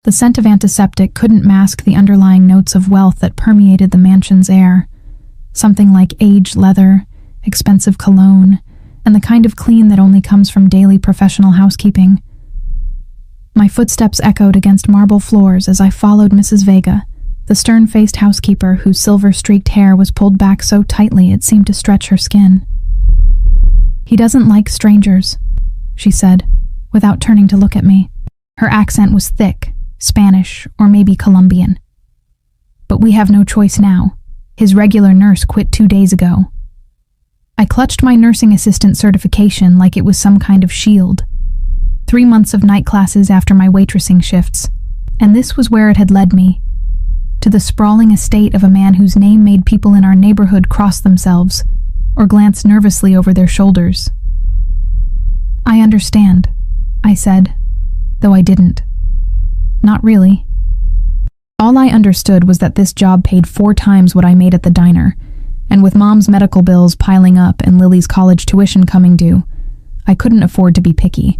The scent of antiseptic couldn't mask the underlying notes of wealth that permeated the mansion's air. Something like aged leather, expensive cologne, and the kind of clean that only comes from daily professional housekeeping. My footsteps echoed against marble floors as I followed Mrs. Vega, the stern-faced housekeeper whose silver-streaked hair was pulled back so tightly it seemed to stretch her skin. "He doesn't like strangers," she said, without turning to look at me. Her accent was thick, Spanish, or maybe Colombian. "But we have no choice now. His regular nurse quit 2 days ago." I clutched my nursing assistant certification like it was some kind of shield. 3 months of night classes after my waitressing shifts, and this was where it had led me. To the sprawling estate of a man whose name made people in our neighborhood cross themselves, or glance nervously over their shoulders. "I understand," I said, though I didn't. Not really. All I understood was that this job paid 4 times what I made at the diner, and with Mom's medical bills piling up and Lily's college tuition coming due, I couldn't afford to be picky.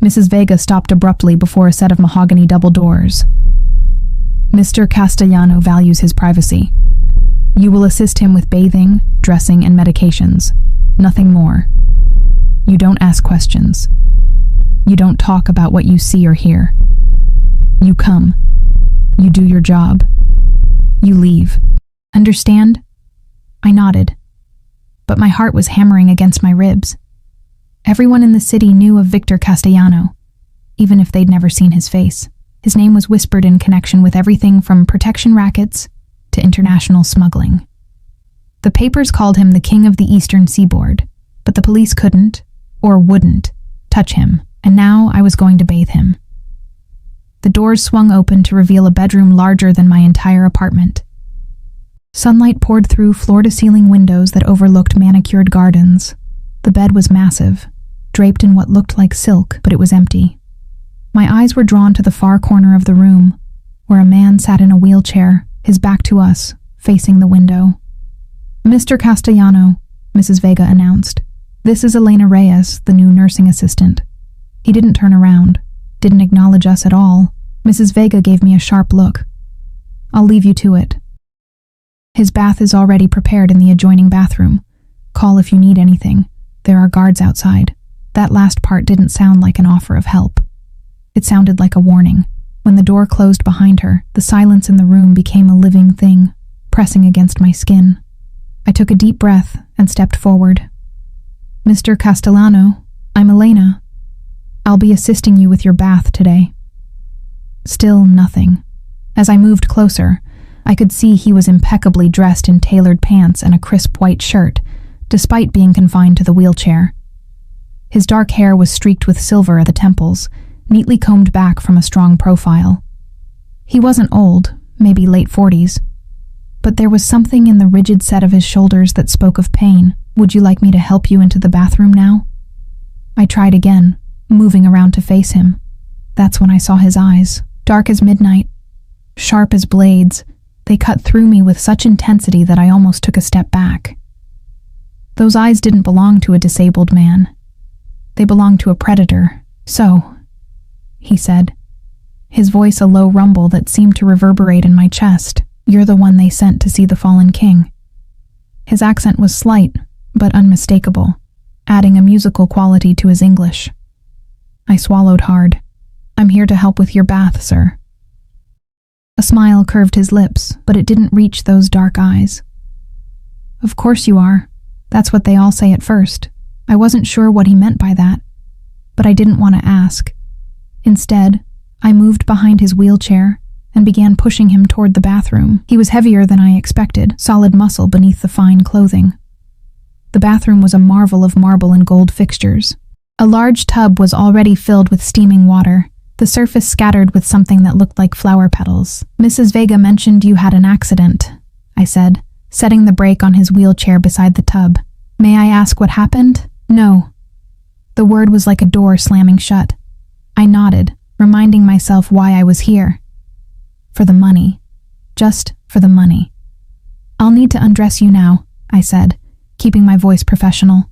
Mrs. Vega stopped abruptly before a set of mahogany double doors. "Mr. Castellano values his privacy. You will assist him with bathing, dressing, and medications. Nothing more. You don't ask questions. You don't talk about what you see or hear. You come. You do your job. You leave. Understand?" I nodded, but my heart was hammering against my ribs. Everyone in the city knew of Victor Castellano, even if they'd never seen his face. His name was whispered in connection with everything from protection rackets to international smuggling. The papers called him the King of the Eastern Seaboard, but the police couldn't, or wouldn't, touch him, and now I was going to bathe him. The doors swung open to reveal a bedroom larger than my entire apartment. Sunlight poured through floor-to-ceiling windows that overlooked manicured gardens. The bed was massive, draped in what looked like silk, but it was empty. My eyes were drawn to the far corner of the room, where a man sat in a wheelchair, his back to us, facing the window. "Mr. Castellano," Mrs. Vega announced. "This is Elena Reyes, the new nursing assistant." He didn't turn around, didn't acknowledge us at all. Mrs. Vega gave me a sharp look. "I'll leave you to it. His bath is already prepared in the adjoining bathroom. Call if you need anything. There are guards outside." That last part didn't sound like an offer of help. It sounded like a warning. When the door closed behind her, the silence in the room became a living thing, pressing against my skin. I took a deep breath and stepped forward. "Mr. Castellano, I'm Elena. I'll be assisting you with your bath today." Still nothing. As I moved closer, I could see he was impeccably dressed in tailored pants and a crisp white shirt, despite being confined to the wheelchair. His dark hair was streaked with silver at the temples, neatly combed back from a strong profile. He wasn't old, maybe late 40s, but there was something in the rigid set of his shoulders that spoke of pain. "Would you like me to help you into the bathroom now?" I tried again, moving around to face him. That's when I saw his eyes, dark as midnight, sharp as blades. They cut through me with such intensity that I almost took a step back. Those eyes didn't belong to a disabled man. They belonged to a predator. "So," he said, his voice a low rumble that seemed to reverberate in my chest, "you're the one they sent to see the fallen king." His accent was slight, but unmistakable, adding a musical quality to his English. I swallowed hard. "I'm here to help with your bath, sir." A smile curved his lips, but it didn't reach those dark eyes. "Of course you are. That's what they all say at first." I wasn't sure what he meant by that, but I didn't want to ask. Instead, I moved behind his wheelchair and began pushing him toward the bathroom. He was heavier than I expected, solid muscle beneath the fine clothing. The bathroom was a marvel of marble and gold fixtures. A large tub was already filled with steaming water, the surface scattered with something that looked like flower petals. "Mrs. Vega mentioned you had an accident," I said, setting the brake on his wheelchair beside the tub. "May I ask what happened?" "No." The word was like a door slamming shut. I nodded, reminding myself why I was here. "For the money. Just for the money." "I'll need to undress you now," I said, keeping my voice professional.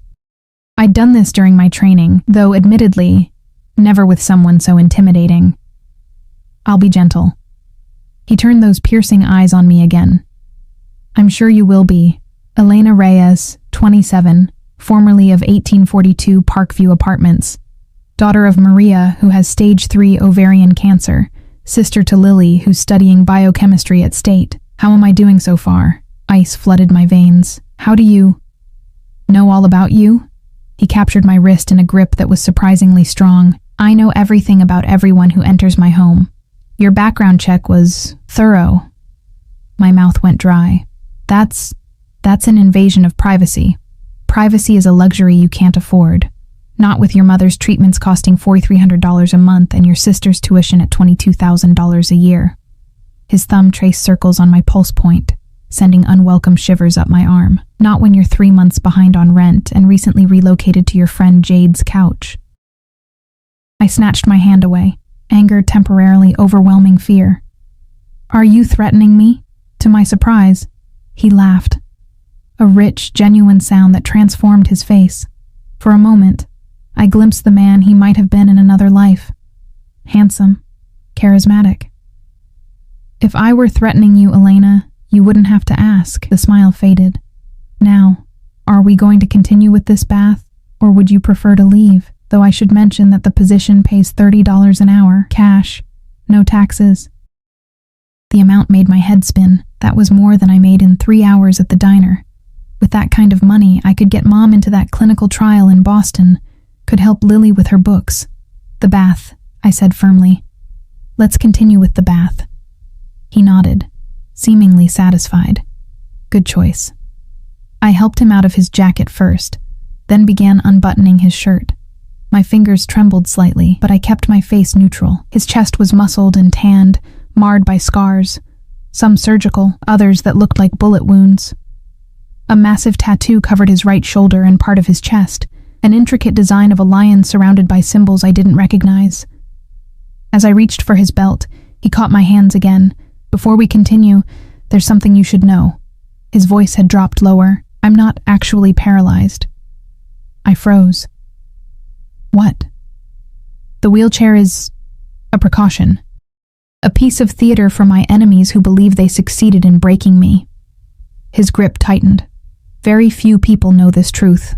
I'd done this during my training, though admittedly, never with someone so intimidating. I'll be gentle." He turned those piercing eyes on me again. "I'm sure you will be. Elena Reyes, 27, formerly of 1842 Parkview Apartments. Daughter of Maria, who has stage 3 ovarian cancer. Sister to Lily, who's studying biochemistry at State. How am I doing so far?" Ice flooded my veins. "How do you know all about you?" He captured my wrist in a grip that was surprisingly strong. "I know everything about everyone who enters my home. Your background check was thorough." My mouth went dry. That's an invasion of privacy. Privacy is a luxury you can't afford. Not with your mother's treatments costing $4,300 a month and your sister's tuition at $22,000 a year. His thumb traced circles on my pulse point, sending unwelcome shivers up my arm. Not when you're 3 months behind on rent and recently relocated to your friend Jade's couch. I snatched my hand away, anger temporarily overwhelming fear. "Are you threatening me?" To my surprise, he laughed. A rich, genuine sound that transformed his face. For a moment, I glimpsed the man he might have been in another life. Handsome, charismatic. "If I were threatening you, Elena, you wouldn't have to ask." The smile faded. "Now, are we going to continue with this bath, or would you prefer to leave? Though I should mention that the position pays $30 an hour, cash, no taxes." The amount made my head spin. That was more than I made in 3 hours at the diner. With that kind of money, I could get Mom into that clinical trial in Boston, could help Lily with her books. "The bath," I said firmly. "Let's continue with the bath." He nodded, seemingly satisfied. Good choice. I helped him out of his jacket first, then began unbuttoning his shirt. My fingers trembled slightly, but I kept my face neutral. His chest was muscled and tanned, marred by scars, some surgical, others that looked like bullet wounds. A massive tattoo covered his right shoulder and part of his chest, an intricate design of a lion surrounded by symbols I didn't recognize. As I reached for his belt, he caught my hands again. "Before we continue, there's something you should know." His voice had dropped lower. "I'm not actually paralyzed." I froze. "What?" "The wheelchair is a precaution. A piece of theater for my enemies who believe they succeeded in breaking me." His grip tightened. "Very few people know this truth.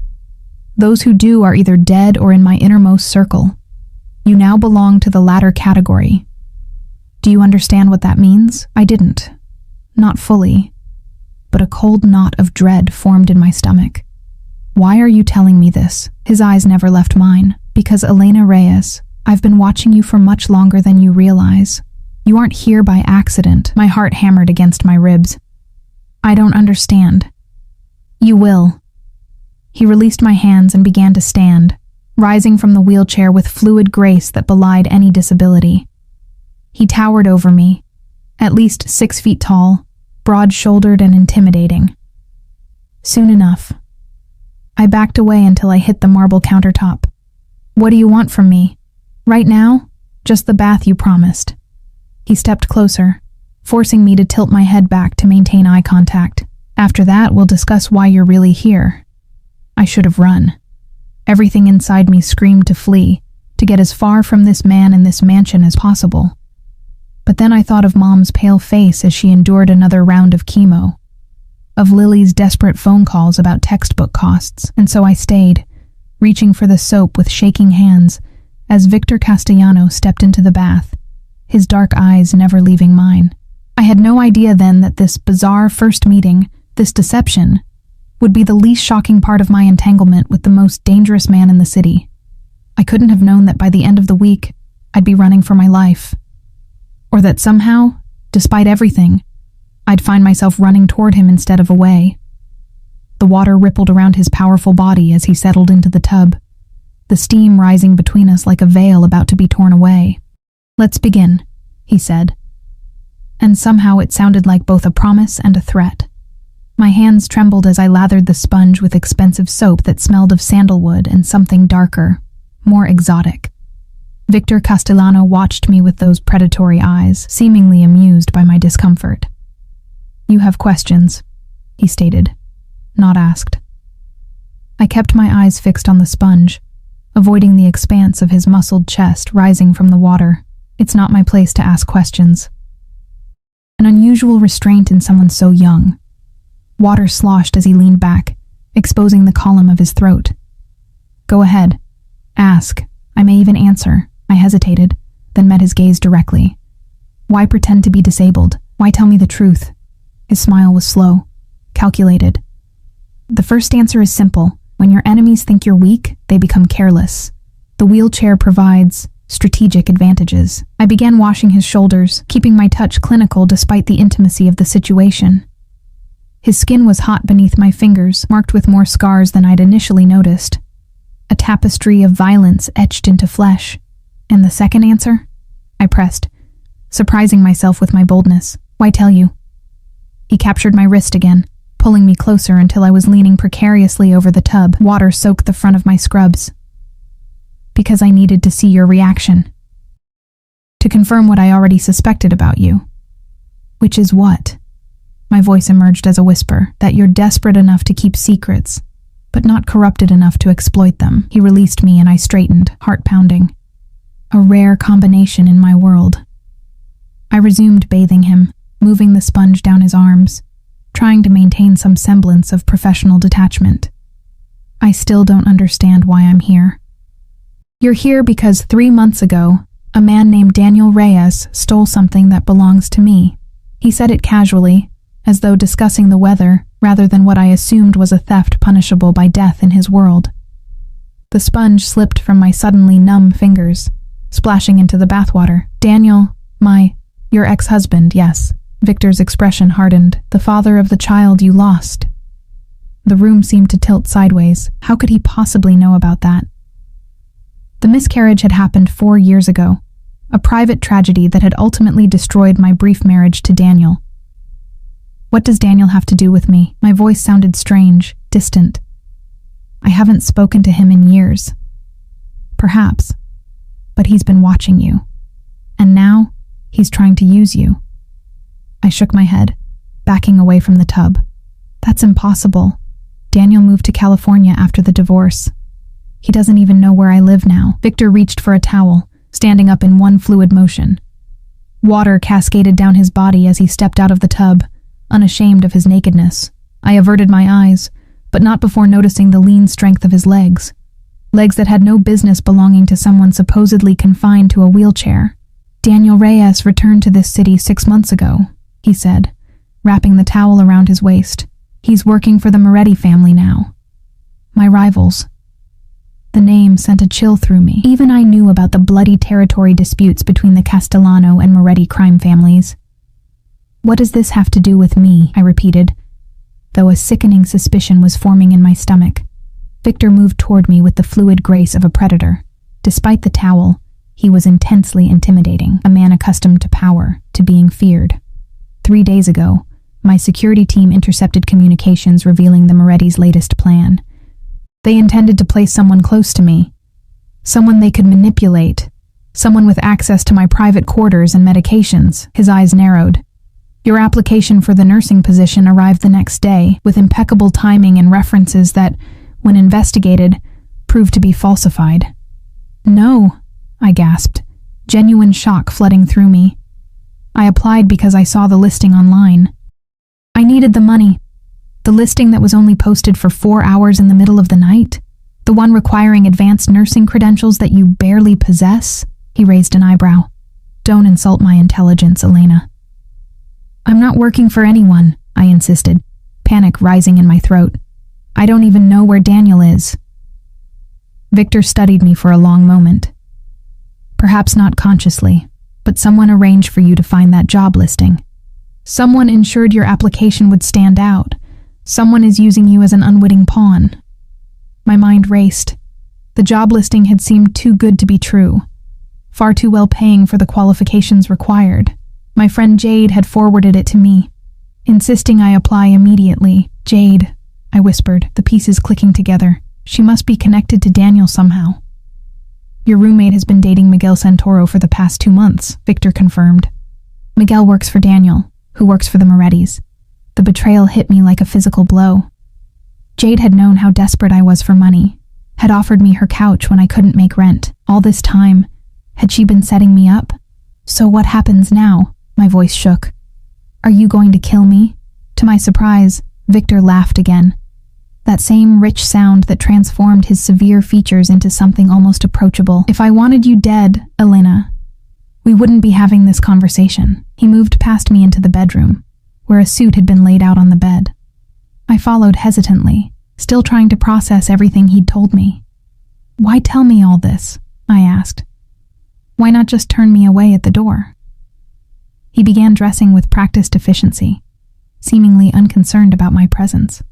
Those who do are either dead or in my innermost circle. You now belong to the latter category. Do you understand what that means?" I didn't. Not fully. But a cold knot of dread formed in my stomach. "Why are you telling me this?" His eyes never left mine. "Because Elena Reyes, I've been watching you for much longer than you realize. You aren't here by accident." My heart hammered against my ribs. "I don't understand." "You will." He released my hands and began to stand, rising from the wheelchair with fluid grace that belied any disability. He towered over me, at least 6 feet tall, broad-shouldered and intimidating. Soon enough, I backed away until I hit the marble countertop. "What do you want from me?" "Right now, just the bath you promised." He stepped closer, forcing me to tilt my head back to maintain eye contact. "After that, we'll discuss why you're really here." I should have run. Everything inside me screamed to flee, to get as far from this man and this mansion as possible. But then I thought of Mom's pale face as she endured another round of chemo, of Lily's desperate phone calls about textbook costs, and so I stayed, reaching for the soap with shaking hands as Victor Castellano stepped into the bath, his dark eyes never leaving mine. I had no idea then that this bizarre first meeting, this deception, would be the least shocking part of my entanglement with the most dangerous man in the city. I couldn't have known that by the end of the week, I'd be running for my life. Or that somehow, despite everything, I'd find myself running toward him instead of away. The water rippled around his powerful body as he settled into the tub, the steam rising between us like a veil about to be torn away. "Let's begin," he said. And somehow it sounded like both a promise and a threat. My hands trembled as I lathered the sponge with expensive soap that smelled of sandalwood and something darker, more exotic. Victor Castellano watched me with those predatory eyes, seemingly amused by my discomfort. "You have questions," he stated, not asked. I kept my eyes fixed on the sponge, avoiding the expanse of his muscled chest rising from the water. It's not my place to ask questions. An unusual restraint in someone so young. Water sloshed as he leaned back, exposing the column of his throat. Go ahead. Ask. I may even answer. I hesitated, then met his gaze directly. Why pretend to be disabled? Why tell me the truth? His smile was slow, calculated. The first answer is simple. When your enemies think you're weak, they become careless. The wheelchair provides strategic advantages. I began washing his shoulders, keeping my touch clinical despite the intimacy of the situation. His skin was hot beneath my fingers, marked with more scars than I'd initially noticed. A tapestry of violence etched into flesh. And the second answer? I pressed, surprising myself with my boldness. Why tell you? He captured my wrist again, pulling me closer until I was leaning precariously over the tub. Water soaked the front of my scrubs. Because I needed to see your reaction. To confirm what I already suspected about you. Which is what? My voice emerged as a whisper, that you're desperate enough to keep secrets, but not corrupted enough to exploit them. He released me and I straightened, heart pounding. A rare combination in my world. I resumed bathing him, moving the sponge down his arms, trying to maintain some semblance of professional detachment. I still don't understand why I'm here. You're here because 3 months ago, a man named Daniel Reyes stole something that belongs to me. He said it casually, as though discussing the weather rather than what I assumed was a theft punishable by death in his world. The sponge slipped from my suddenly numb fingers, splashing into the bathwater. Daniel, your ex-husband, yes. Victor's expression hardened. The father of the child you lost. The room seemed to tilt sideways. How could he possibly know about that? The miscarriage had happened 4 years ago, a private tragedy that had ultimately destroyed my brief marriage to Daniel. What does Daniel have to do with me? My voice sounded strange, distant. I haven't spoken to him in years. Perhaps. But he's been watching you. And now, he's trying to use you. I shook my head, backing away from the tub. That's impossible. Daniel moved to California after the divorce. He doesn't even know where I live now. Victor reached for a towel, standing up in one fluid motion. Water cascaded down his body as he stepped out of the tub, unashamed of his nakedness. I averted my eyes, but not before noticing the lean strength of his legs. Legs that had no business belonging to someone supposedly confined to a wheelchair. Daniel Reyes returned to this city 6 months ago, he said, wrapping the towel around his waist. He's working for the Moretti family now. My rivals. The name sent a chill through me. Even I knew about the bloody territory disputes between the Castellano and Moretti crime families. What does this have to do with me? I repeated, though a sickening suspicion was forming in my stomach. Victor moved toward me with the fluid grace of a predator. Despite the towel, he was intensely intimidating, a man accustomed to power, to being feared. 3 days ago, my security team intercepted communications revealing the Moretti's latest plan. They intended to place someone close to me, someone they could manipulate, someone with access to my private quarters and medications. His eyes narrowed. Your application for the nursing position arrived the next day, with impeccable timing and references that, when investigated, proved to be falsified. No, I gasped, genuine shock flooding through me. I applied because I saw the listing online. I needed the money. The listing that was only posted for 4 hours in the middle of the night? The one requiring advanced nursing credentials that you barely possess? He raised an eyebrow. Don't insult my intelligence, Elena. I'm not working for anyone, I insisted, panic rising in my throat. I don't even know where Daniel is. Victor studied me for a long moment. Perhaps not consciously, but someone arranged for you to find that job listing. Someone ensured your application would stand out. Someone is using you as an unwitting pawn. My mind raced. The job listing had seemed too good to be true, far too well paying for the qualifications required. My friend Jade had forwarded it to me, insisting I apply immediately. Jade, I whispered, the pieces clicking together. She must be connected to Daniel somehow. Your roommate has been dating Miguel Santoro for the past 2 months, Victor confirmed. Miguel works for Daniel, who works for the Morettis. The betrayal hit me like a physical blow. Jade had known how desperate I was for money, had offered me her couch when I couldn't make rent. All this time, had she been setting me up? So what happens now? My voice shook. Are you going to kill me? To my surprise, Victor laughed again. That same rich sound that transformed his severe features into something almost approachable. If I wanted you dead, Elena, we wouldn't be having this conversation. He moved past me into the bedroom, where a suit had been laid out on the bed. I followed hesitantly, still trying to process everything he'd told me. Why tell me all this? I asked. Why not just turn me away at the door? He began dressing with practiced efficiency, seemingly unconcerned about my presence.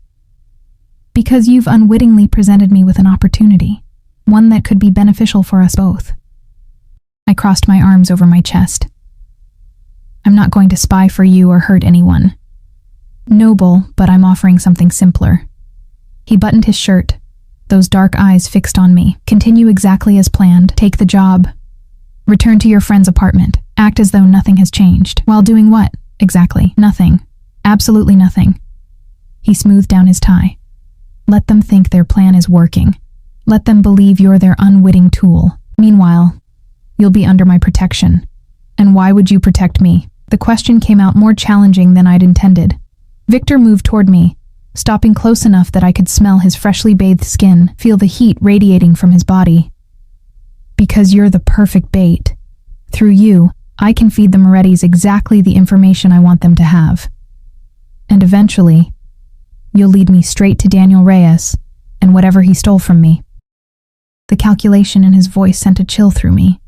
Because you've unwittingly presented me with an opportunity, one that could be beneficial for us both. I crossed my arms over my chest. I'm not going to spy for you or hurt anyone. Noble, but I'm offering something simpler. He buttoned his shirt, those dark eyes fixed on me. Continue exactly as planned. Take the job. Return to your friend's apartment. Act as though nothing has changed. While doing what? Exactly. Nothing. Absolutely nothing. He smoothed down his tie. Let them think their plan is working. Let them believe you're their unwitting tool. Meanwhile, you'll be under my protection. And why would you protect me? The question came out more challenging than I'd intended. Victor moved toward me, stopping close enough that I could smell his freshly bathed skin, feel the heat radiating from his body. Because you're the perfect bait. Through you, I can feed the Morettis exactly the information I want them to have. And eventually, you'll lead me straight to Daniel Reyes and whatever he stole from me. The calculation in his voice sent a chill through me.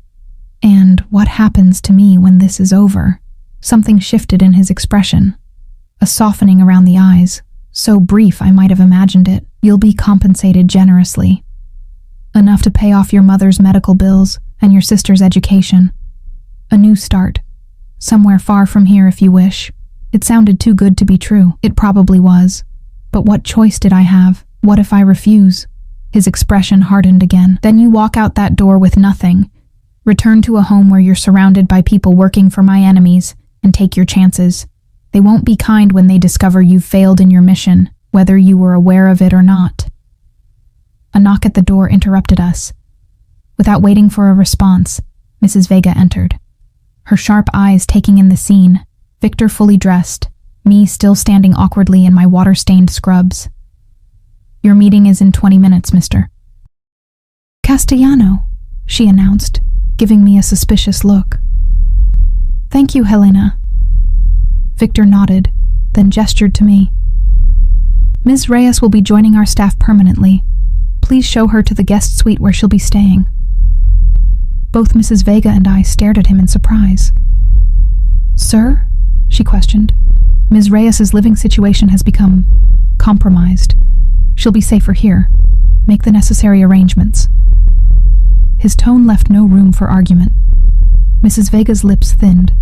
And what happens to me when this is over? Something shifted in his expression. A softening around the eyes, so brief I might have imagined it. You'll be compensated generously. Enough to pay off your mother's medical bills and your sister's education. A new start. Somewhere far from here if you wish. It sounded too good to be true. It probably was. But what choice did I have? What if I refuse? His expression hardened again. Then you walk out that door with nothing. Return to a home where you're surrounded by people working for my enemies, and take your chances. They won't be kind when they discover you've failed in your mission, whether you were aware of it or not. A knock at the door interrupted us. Without waiting for a response, Mrs. Vega entered. Her sharp eyes taking in the scene, Victor fully dressed, me still standing awkwardly in my water-stained scrubs. Your meeting is in 20 minutes, mister. Castellano, she announced, giving me a suspicious look. Thank you, Helena. Victor nodded, then gestured to me. Ms. Reyes will be joining our staff permanently. Please show her to the guest suite where she'll be staying. Both Mrs. Vega and I stared at him in surprise. Sir? She questioned. Ms. Reyes's living situation has become compromised. She'll be safer here. Make the necessary arrangements. His tone left no room for argument. Mrs. Vega's lips thinned,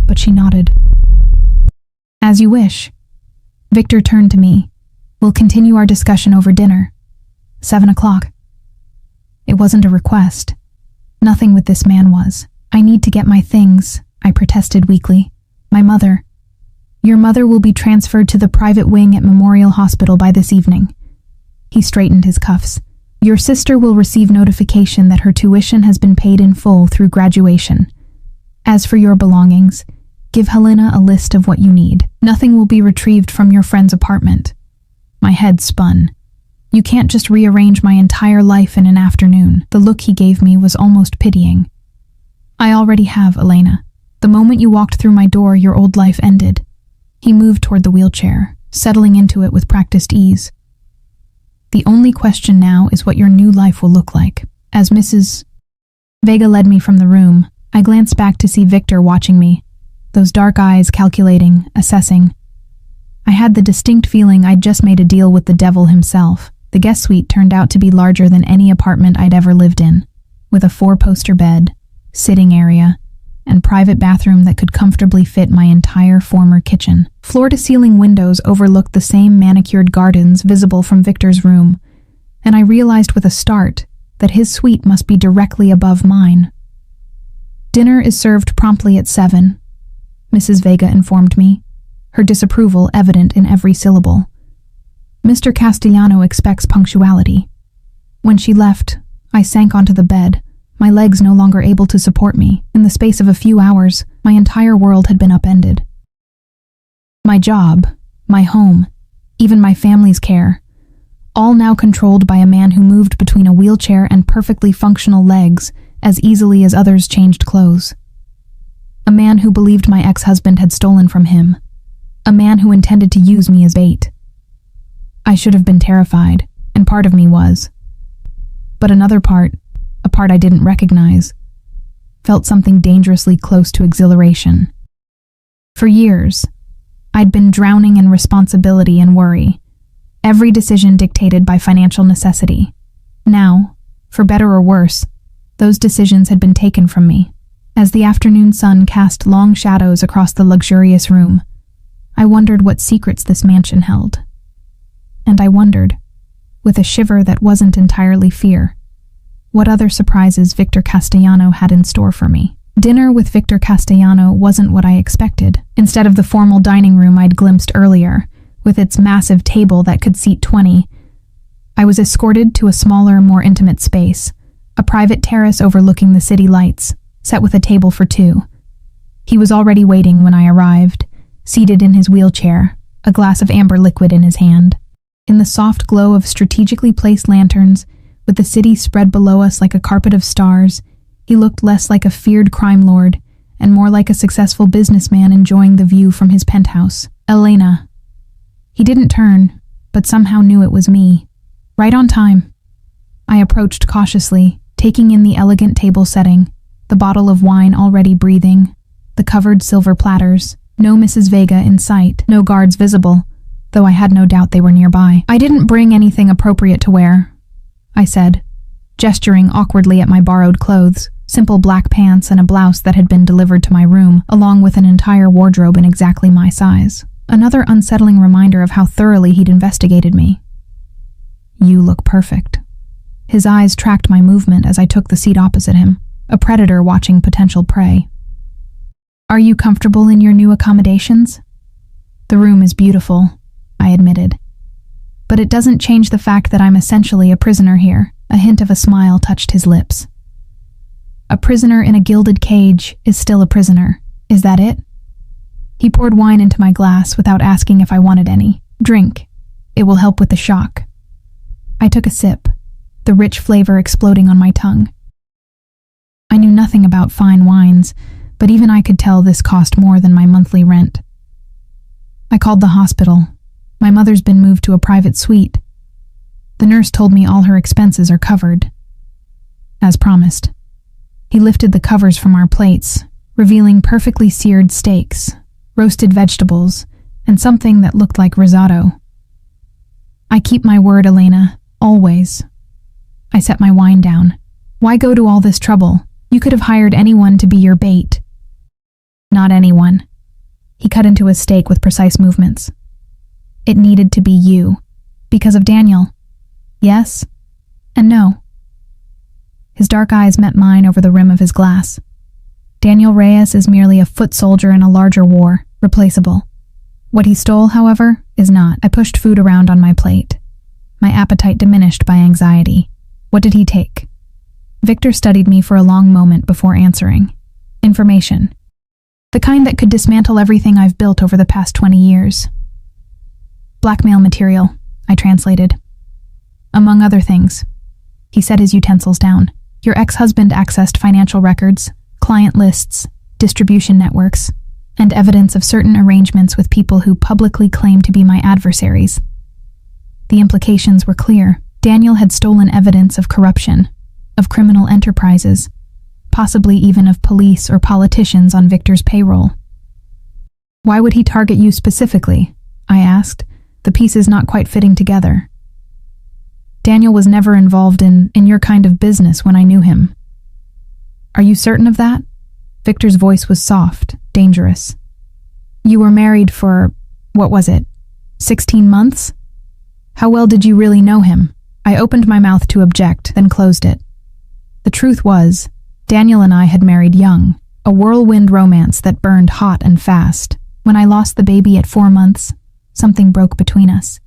but she nodded. As you wish. Victor turned to me. We'll continue our discussion over dinner. 7 o'clock. It wasn't a request. Nothing with this man was. I need to get my things, I protested weakly. My mother. Your mother will be transferred to the private wing at Memorial Hospital by this evening. He straightened his cuffs. Your sister will receive notification that her tuition has been paid in full through graduation. As for your belongings, give Helena a list of what you need. Nothing will be retrieved from your friend's apartment. My head spun. You can't just rearrange my entire life in an afternoon. The look he gave me was almost pitying. I already have, Elena. The moment you walked through my door, your old life ended. He moved toward the wheelchair, settling into it with practiced ease. The only question now is what your new life will look like. As Mrs. Vega led me from the room, I glanced back to see Victor watching me, those dark eyes calculating, assessing. I had the distinct feeling I'd just made a deal with the devil himself. The guest suite turned out to be larger than any apartment I'd ever lived in, with a 4-poster bed, sitting area, and private bathroom that could comfortably fit my entire former kitchen. Floor-to-ceiling windows overlooked the same manicured gardens visible from Victor's room, and I realized with a start that his suite must be directly above mine. Dinner is served promptly at 7, Mrs. Vega informed me, her disapproval evident in every syllable. Mr. Castellano expects punctuality. When she left, I sank onto the bed, my legs no longer able to support me. In the space of a few hours, my entire world had been upended. My job, my home, even my family's care, all now controlled by a man who moved between a wheelchair and perfectly functional legs as easily as others changed clothes. A man who believed my ex-husband had stolen from him. A man who intended to use me as bait. I should have been terrified, and part of me was. But another part, a part I didn't recognize, felt something dangerously close to exhilaration. For years, I'd been drowning in responsibility and worry, every decision dictated by financial necessity. Now, for better or worse, those decisions had been taken from me. As the afternoon sun cast long shadows across the luxurious room, I wondered what secrets this mansion held. And I wondered, with a shiver that wasn't entirely fear, what other surprises Victor Castellano had in store for me. Dinner with Victor Castellano wasn't what I expected. Instead of the formal dining room I'd glimpsed earlier, with its massive table that could seat 20, I was escorted to a smaller, more intimate space, a private terrace overlooking the city lights, set with a table for two. He was already waiting when I arrived, seated in his wheelchair, a glass of amber liquid in his hand. In the soft glow of strategically placed lanterns, with the city spread below us like a carpet of stars, he looked less like a feared crime lord and more like a successful businessman enjoying the view from his penthouse. Elena. He didn't turn, but somehow knew it was me. Right on time. I approached cautiously, taking in the elegant table setting, the bottle of wine already breathing, the covered silver platters, no Mrs. Vega in sight, no guards visible, though I had no doubt they were nearby. I didn't bring anything appropriate to wear, I said, gesturing awkwardly at my borrowed clothes, simple black pants and a blouse that had been delivered to my room, along with an entire wardrobe in exactly my size. Another unsettling reminder of how thoroughly he'd investigated me. You look perfect. His eyes tracked my movement as I took the seat opposite him, a predator watching potential prey. Are you comfortable in your new accommodations? The room is beautiful, I admitted. But it doesn't change the fact that I'm essentially a prisoner here. A hint of a smile touched his lips. A prisoner in a gilded cage is still a prisoner. Is that it? He poured wine into my glass without asking if I wanted any. Drink. It will help with the shock. I took a sip, the rich flavor exploding on my tongue. I knew nothing about fine wines, but even I could tell this cost more than my monthly rent. I called the hospital. My mother's been moved to a private suite. The nurse told me all her expenses are covered. As promised, he lifted the covers from our plates, revealing perfectly seared steaks, roasted vegetables, and something that looked like risotto. I keep my word, Elena, always. I set my wine down. Why go to all this trouble? You could have hired anyone to be your bait. Not anyone. He cut into a steak with precise movements. It needed to be you. Because of Daniel. Yes and no. His dark eyes met mine over the rim of his glass. Daniel Reyes is merely a foot soldier in a larger war, replaceable. What he stole, however, is not. I pushed food around on my plate, my appetite diminished by anxiety. What did he take? Victor studied me for a long moment before answering. Information. The kind that could dismantle everything I've built over the past 20 years. Blackmail material, I translated. Among other things. He set his utensils down. Your ex-husband accessed financial records, client lists, distribution networks, and evidence of certain arrangements with people who publicly claim to be my adversaries. The implications were clear. Daniel had stolen evidence of corruption, of criminal enterprises, possibly even of police or politicians on Victor's payroll. Why would he target you specifically? I asked, the pieces not quite fitting together. Daniel was never involved in your kind of business when I knew him. Are you certain of that? Victor's voice was soft, dangerous. You were married for, what was it, 16 months? How well did you really know him? I opened my mouth to object, then closed it. The truth was, Daniel and I had married young, a whirlwind romance that burned hot and fast. When I lost the baby at 4 months, something broke between us.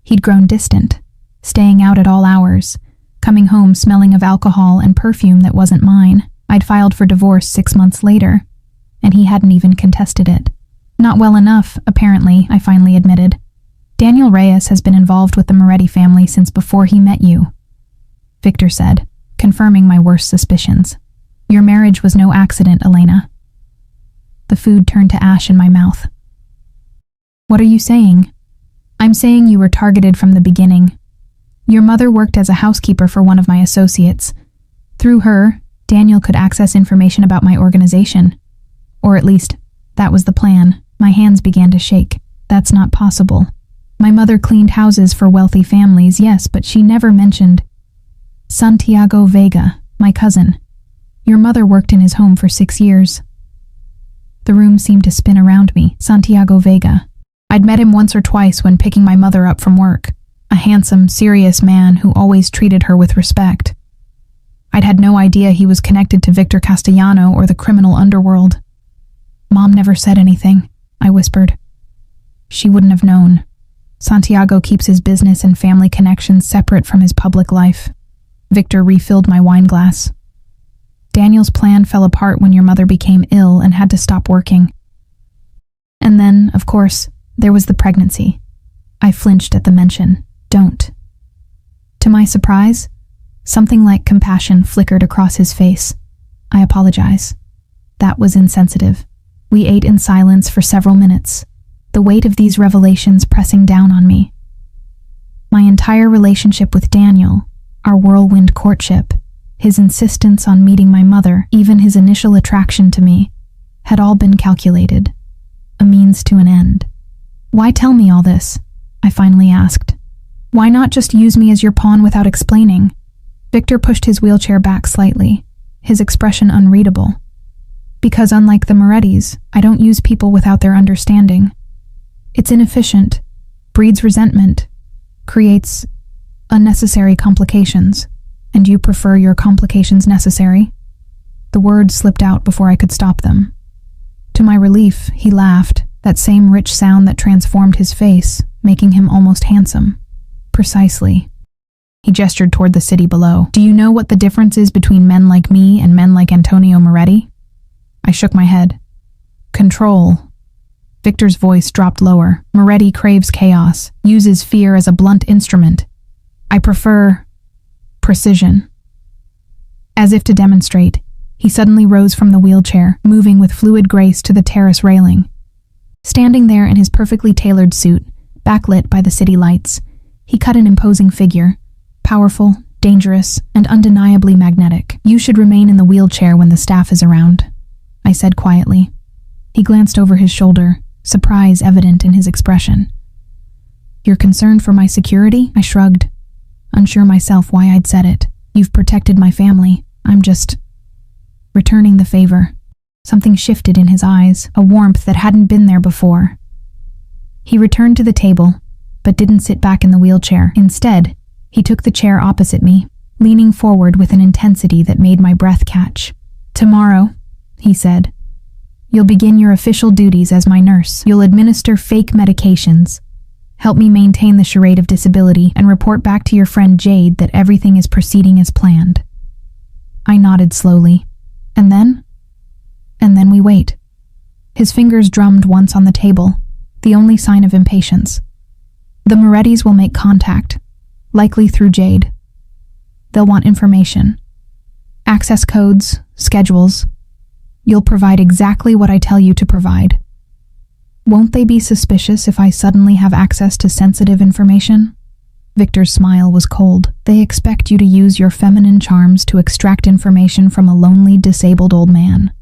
He'd grown distant, staying out at all hours, coming home smelling of alcohol and perfume that wasn't mine. I'd filed for divorce 6 months later, and he hadn't even contested it. Not well enough, apparently, I finally admitted. Daniel Reyes has been involved with the Moretti family since before he met you, Victor said, confirming my worst suspicions. Your marriage was no accident, Elena. The food turned to ash in my mouth. What are you saying? I'm saying you were targeted from the beginning. Your mother worked as a housekeeper for one of my associates. Through her, Daniel could access information about my organization. Or at least, that was the plan. My hands began to shake. That's not possible. My mother cleaned houses for wealthy families, yes, but she never mentioned Santiago Vega, my cousin. Your mother worked in his home for 6 years. The room seemed to spin around me. Santiago Vega. I'd met him once or twice when picking my mother up from work. A handsome, serious man who always treated her with respect. I'd had no idea he was connected to Victor Castellano or the criminal underworld. Mom never said anything, I whispered. She wouldn't have known. Santiago keeps his business and family connections separate from his public life. Victor refilled my wine glass. Daniel's plan fell apart when your mother became ill and had to stop working. And then, of course, there was the pregnancy. I flinched at the mention. Don't. To my surprise, something like compassion flickered across his face. I apologize. That was insensitive. We ate in silence for several minutes, the weight of these revelations pressing down on me. My entire relationship with Daniel, our whirlwind courtship, his insistence on meeting my mother, even his initial attraction to me, had all been calculated. A means to an end. Why tell me all this? I finally asked. Why not just use me as your pawn without explaining? Victor pushed his wheelchair back slightly, his expression unreadable. Because unlike the Morettis, I don't use people without their understanding. It's inefficient, breeds resentment, creates unnecessary complications. And you prefer your complications necessary? The words slipped out before I could stop them. To my relief, he laughed, that same rich sound that transformed his face, making him almost handsome. Precisely. He gestured toward the city below. Do you know what the difference is between men like me and men like Antonio Moretti? I shook my head. Control. Victor's voice dropped lower. Moretti craves chaos, uses fear as a blunt instrument. I prefer precision. As if to demonstrate, he suddenly rose from the wheelchair, moving with fluid grace to the terrace railing. Standing there in his perfectly tailored suit, backlit by the city lights, he cut an imposing figure, powerful, dangerous, and undeniably magnetic. You should remain in the wheelchair when the staff is around, I said quietly. He glanced over his shoulder, surprise evident in his expression. You're concerned for my security? I shrugged, unsure myself why I'd said it. You've protected my family. I'm just returning the favor. Something shifted in his eyes, a warmth that hadn't been there before. He returned to the table, but didn't sit back in the wheelchair. Instead, he took the chair opposite me, leaning forward with an intensity that made my breath catch. Tomorrow, he said, you'll begin your official duties as my nurse. You'll administer fake medications, help me maintain the charade of disability, and report back to your friend Jade that everything is proceeding as planned. I nodded slowly. And then we wait. His fingers drummed once on the table, the only sign of impatience. The Morettis will make contact, likely through Jade. They'll want information. Access codes, schedules. You'll provide exactly what I tell you to provide. Won't they be suspicious if I suddenly have access to sensitive information? Victor's smile was cold. They expect you to use your feminine charms to extract information from a lonely, disabled old man.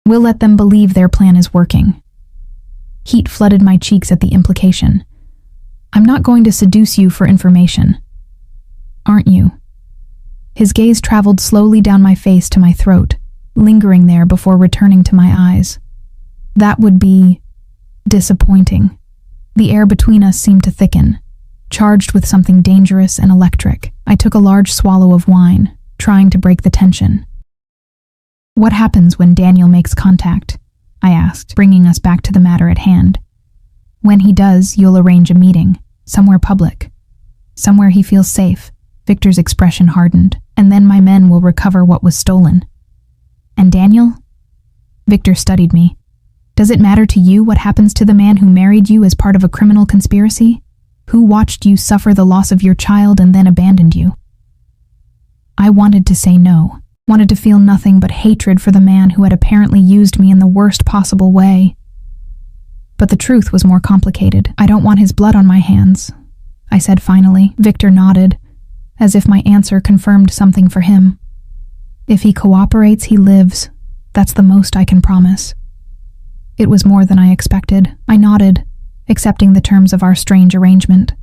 We'll let them believe their plan is working. Heat flooded my cheeks at the implication. I'm not going to seduce you for information. Aren't you? His gaze traveled slowly down my face to my throat, lingering there before returning to my eyes. That would be disappointing. The air between us seemed to thicken, charged with something dangerous and electric. I took a large swallow of wine, trying to break the tension. What happens when Daniel makes contact? I asked, bringing us back to the matter at hand. When he does, you'll arrange a meeting, somewhere public, somewhere he feels safe. Victor's expression hardened. And then my men will recover what was stolen. And Daniel? Victor studied me. Does it matter to you what happens to the man who married you as part of a criminal conspiracy? Who watched you suffer the loss of your child and then abandoned you? I wanted to say no, wanted to feel nothing but hatred for the man who had apparently used me in the worst possible way. But the truth was more complicated. I don't want his blood on my hands, I said finally. Victor nodded, as if my answer confirmed something for him. If he cooperates, he lives. That's the most I can promise. It was more than I expected. I nodded, accepting the terms of our strange arrangement.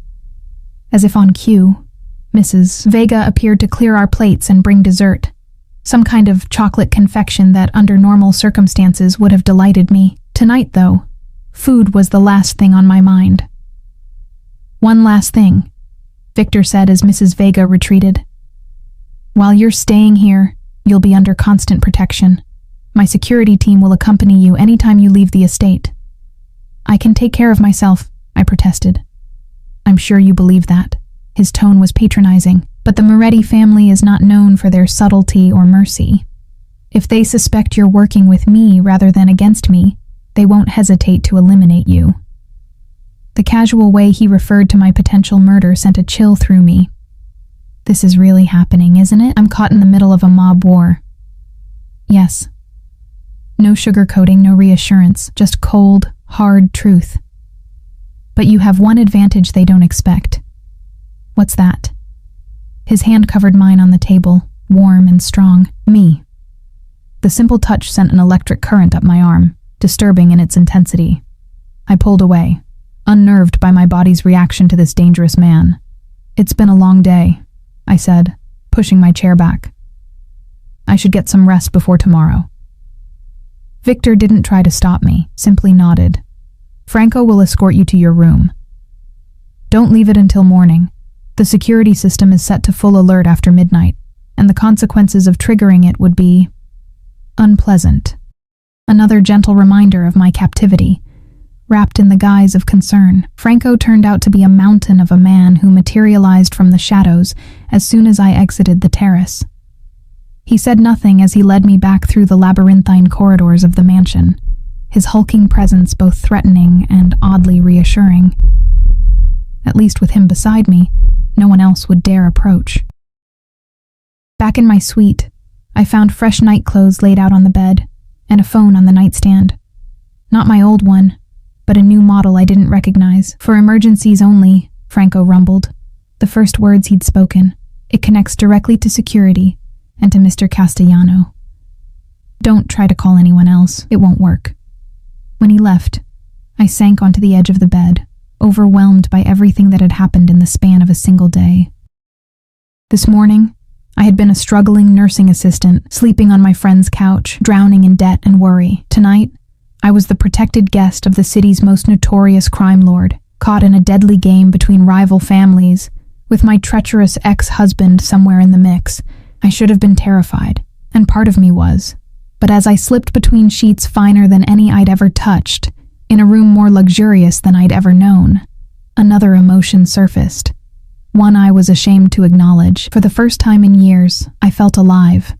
As if on cue, Mrs. Vega appeared to clear our plates and bring dessert, some kind of chocolate confection that under normal circumstances would have delighted me. Tonight, though, food was the last thing on my mind. One last thing, Victor said as Mrs. Vega retreated. While you're staying here, you'll be under constant protection. My security team will accompany you anytime you leave the estate. I can take care of myself, I protested. I'm sure you believe that. His tone was patronizing, but the Moretti family is not known for their subtlety or mercy. If they suspect you're working with me rather than against me, they won't hesitate to eliminate you. The casual way he referred to my potential murder sent a chill through me. This is really happening, isn't it? I'm caught in the middle of a mob war. Yes. No sugarcoating, no reassurance, just cold, hard truth. But you have one advantage they don't expect. What's that? His hand covered mine on the table, warm and strong. Me. The simple touch sent an electric current up my arm, disturbing in its intensity. I pulled away, unnerved by my body's reaction to this dangerous man. It's been a long day, I said, pushing my chair back. I should get some rest before tomorrow. Victor didn't try to stop me, simply nodded. Franco will escort you to your room. Don't leave it until morning. The security system is set to full alert after midnight, and the consequences of triggering it would be unpleasant. Another gentle reminder of my captivity. Wrapped in the guise of concern, Franco turned out to be a mountain of a man who materialized from the shadows as soon as I exited the terrace. He said nothing as he led me back through the labyrinthine corridors of the mansion, his hulking presence both threatening and oddly reassuring. At least with him beside me, no one else would dare approach. Back in my suite, I found fresh night clothes laid out on the bed, and a phone on the nightstand. Not my old one, but a new model I didn't recognize. For emergencies only, Franco rumbled, the first words he'd spoken. It connects directly to security and to Mr. Castellano. Don't try to call anyone else, it won't work. When he left, I sank onto the edge of the bed, overwhelmed by everything that had happened in the span of a single day. This morning, I had been a struggling nursing assistant, sleeping on my friend's couch, drowning in debt and worry. Tonight, I was the protected guest of the city's most notorious crime lord, caught in a deadly game between rival families, with my treacherous ex-husband somewhere in the mix. I should have been terrified, and part of me was. But as I slipped between sheets finer than any I'd ever touched, in a room more luxurious than I'd ever known, another emotion surfaced. One I was ashamed to acknowledge. For the first time in years, I felt alive.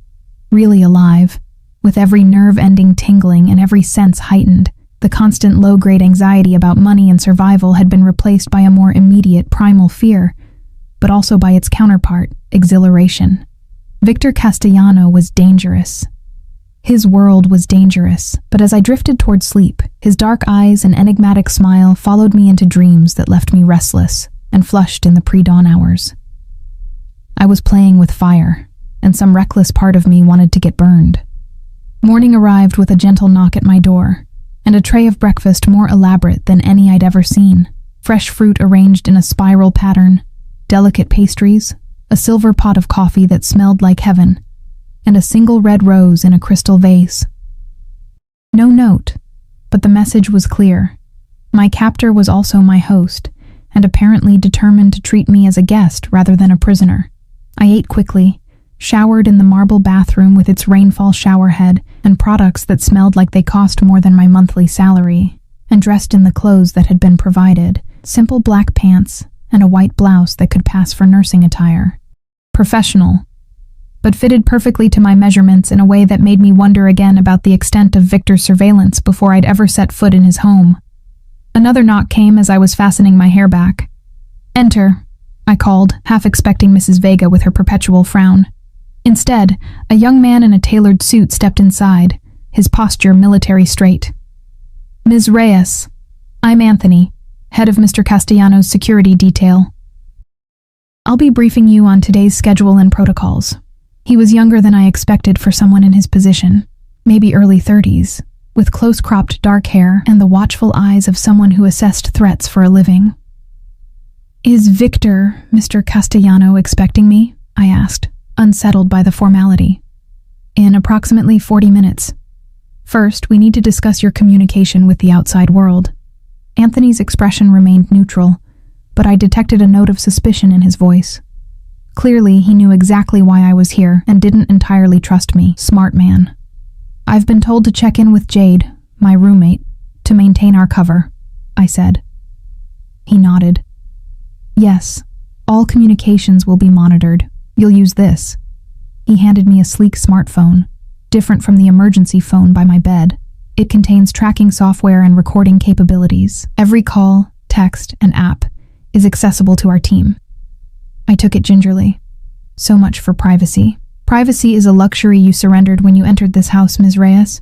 Really alive. With every nerve-ending tingling and every sense heightened. The constant low-grade anxiety about money and survival had been replaced by a more immediate primal fear, but also by its counterpart, exhilaration. Victor Castellano was dangerous. His world was dangerous, but as I drifted toward sleep, his dark eyes and enigmatic smile followed me into dreams that left me restless and flushed in the pre-dawn hours. I was playing with fire, and some reckless part of me wanted to get burned. Morning arrived with a gentle knock at my door, and a tray of breakfast more elaborate than any I'd ever seen. Fresh fruit arranged in a spiral pattern, delicate pastries, a silver pot of coffee that smelled like heaven, and a single red rose in a crystal vase. No note, but the message was clear. My captor was also my host, and apparently determined to treat me as a guest rather than a prisoner. I ate quickly, showered in the marble bathroom with its rainfall showerhead and products that smelled like they cost more than my monthly salary, and dressed in the clothes that had been provided, simple black pants and a white blouse that could pass for nursing attire. professional, but fitted perfectly to my measurements in a way that made me wonder again about the extent of Victor's surveillance before I'd ever set foot in his home. Another knock came as I was fastening my hair back. "Enter," I called, half expecting Mrs. Vega with her perpetual frown. Instead, a young man in a tailored suit stepped inside, his posture military straight. "Ms. Reyes, I'm Anthony, head of Mr. Castellano's security detail. I'll be briefing you on today's schedule and protocols." He was younger than I expected for someone in his position, maybe early 30s, with close-cropped dark hair and the watchful eyes of someone who assessed threats for a living. "Is Victor, Mr. Castellano, expecting me?" I asked, unsettled by the formality. "In approximately 40 minutes. First, we need to discuss your communication with the outside world." Anthony's expression remained neutral, but I detected a note of suspicion in his voice. Clearly, he knew exactly why I was here and didn't entirely trust me. Smart man. "I've been told to check in with Jade, my roommate, to maintain our cover," I said. He nodded. "Yes, all communications will be monitored. You'll use this." He handed me a sleek smartphone, different from the emergency phone by my bed. It contains tracking software and recording capabilities. Every call, text, and app is accessible to our team. I took it gingerly. So much for privacy. Privacy is a luxury you surrendered when you entered this house, Ms. Reyes.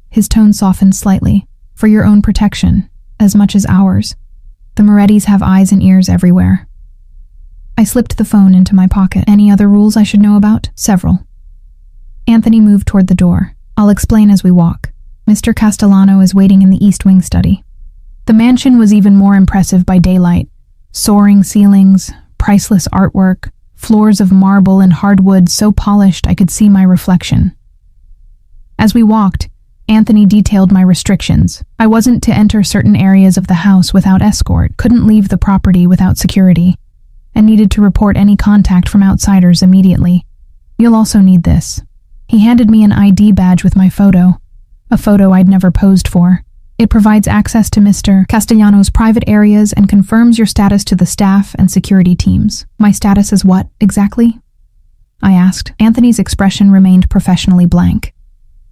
His tone softened slightly. "For your own protection, as much as ours. The Morettis have eyes and ears everywhere." I slipped the phone into my pocket. "Any other rules I should know about?" "Several." Anthony moved toward the door. "I'll explain as we walk. Mr. Castellano is waiting in the East Wing study." The mansion was even more impressive by daylight. Soaring ceilings, priceless artwork, floors of marble and hardwood so polished I could see my reflection. As we walked, Anthony detailed my restrictions. I wasn't to enter certain areas of the house without escort, couldn't leave the property without security, and needed to report any contact from outsiders immediately. "You'll also need this." He handed me an ID badge with my photo, a photo I'd never posed for. "It provides access to Mr. Castellano's private areas and confirms your status to the staff and security teams." "My status is what, exactly?" I asked. Anthony's expression remained professionally blank.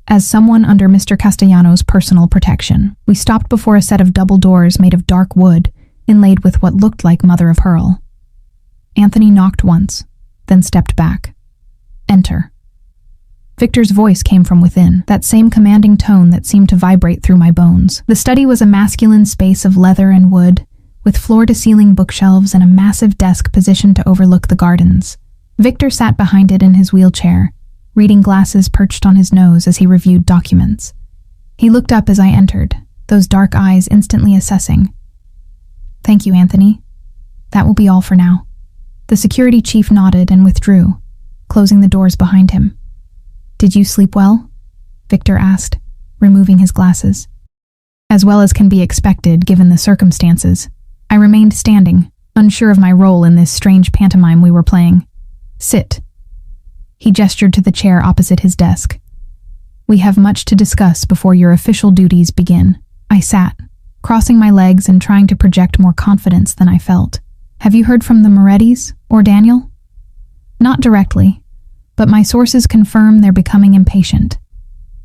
"As someone under Mr. Castellano's personal protection." We stopped before a set of double doors made of dark wood, inlaid with what looked like mother of pearl. Anthony knocked once, then stepped back. "Enter." Victor's voice came from within, that same commanding tone that seemed to vibrate through my bones. The study was a masculine space of leather and wood, with floor-to-ceiling bookshelves and a massive desk positioned to overlook the gardens. Victor sat behind it in his wheelchair, reading glasses perched on his nose as he reviewed documents. He looked up as I entered, those dark eyes instantly assessing. "Thank you, Anthony. That will be all for now." The security chief nodded and withdrew, closing the doors behind him. "Did you sleep well?" Victor asked, removing his glasses. "As well as can be expected, given the circumstances." I remained standing, unsure of my role in this strange pantomime we were playing. "Sit." He gestured to the chair opposite his desk. "We have much to discuss before your official duties begin." I sat, crossing my legs and trying to project more confidence than I felt. "Have you heard from the Morettis or Daniel?" "Not directly, but my sources confirm they're becoming impatient."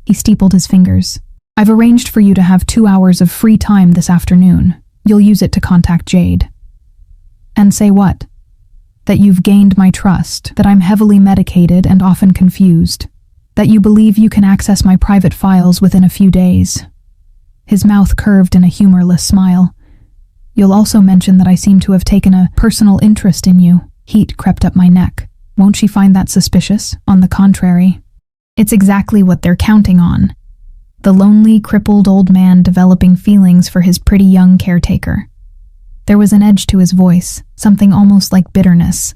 He steepled his fingers. "I've arranged for you to have 2 hours of free time this afternoon. You'll use it to contact Jade." "And say what?" "That you've gained my trust, that I'm heavily medicated and often confused, that you believe you can access my private files within a few days." His mouth curved in a humorless smile. "You'll also mention that I seem to have taken a personal interest in you." Heat crept up my neck. "Won't she find that suspicious? On the contrary. It's exactly what they're counting on. The lonely, crippled old man developing feelings for his pretty young caretaker." There was an edge to his voice, something almost like bitterness.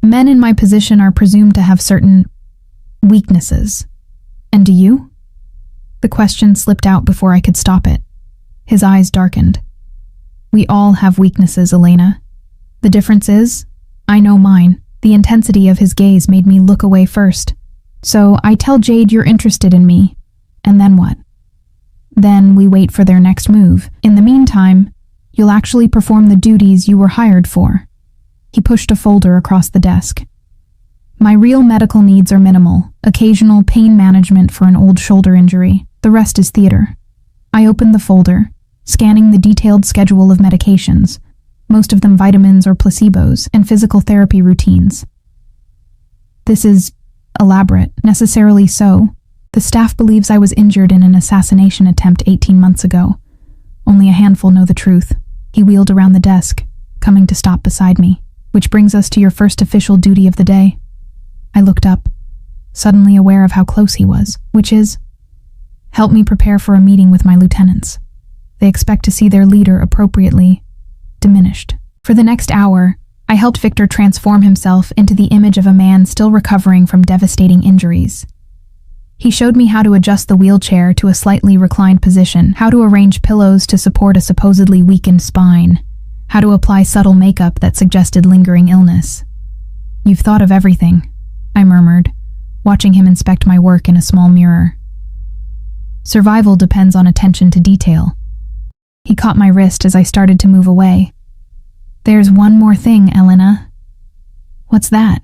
"Men in my position are presumed to have certain weaknesses. And do you?" The question slipped out before I could stop it. His eyes darkened. "We all have weaknesses, Elena. The difference is, I know mine." The intensity of his gaze made me look away first. "So I tell Jade you're interested in me, and then what?" "Then we wait for their next move. In the meantime, you'll actually perform the duties you were hired for." He pushed a folder across the desk. My real medical needs are minimal, occasional pain management for an old shoulder injury. The rest is theater. I opened the folder, scanning the detailed schedule of medications, most of them vitamins or placebos, and physical therapy routines. This is elaborate, necessarily so. The staff believes I was injured in an assassination attempt 18 months ago. Only a handful know the truth. He wheeled around the desk, coming to stop beside me. Which brings us to your first official duty of the day. I looked up, suddenly aware of how close he was, which is, help me prepare for a meeting with my lieutenants. They expect to see their leader appropriately diminished. For the next hour, I helped Victor transform himself into the image of a man still recovering from devastating injuries. He showed me how to adjust the wheelchair to a slightly reclined position, how to arrange pillows to support a supposedly weakened spine, how to apply subtle makeup that suggested lingering illness. You've thought of everything, I murmured, watching him inspect my work in a small mirror. Survival depends on attention to detail. He caught my wrist as I started to move away. There's one more thing, Elena. What's that?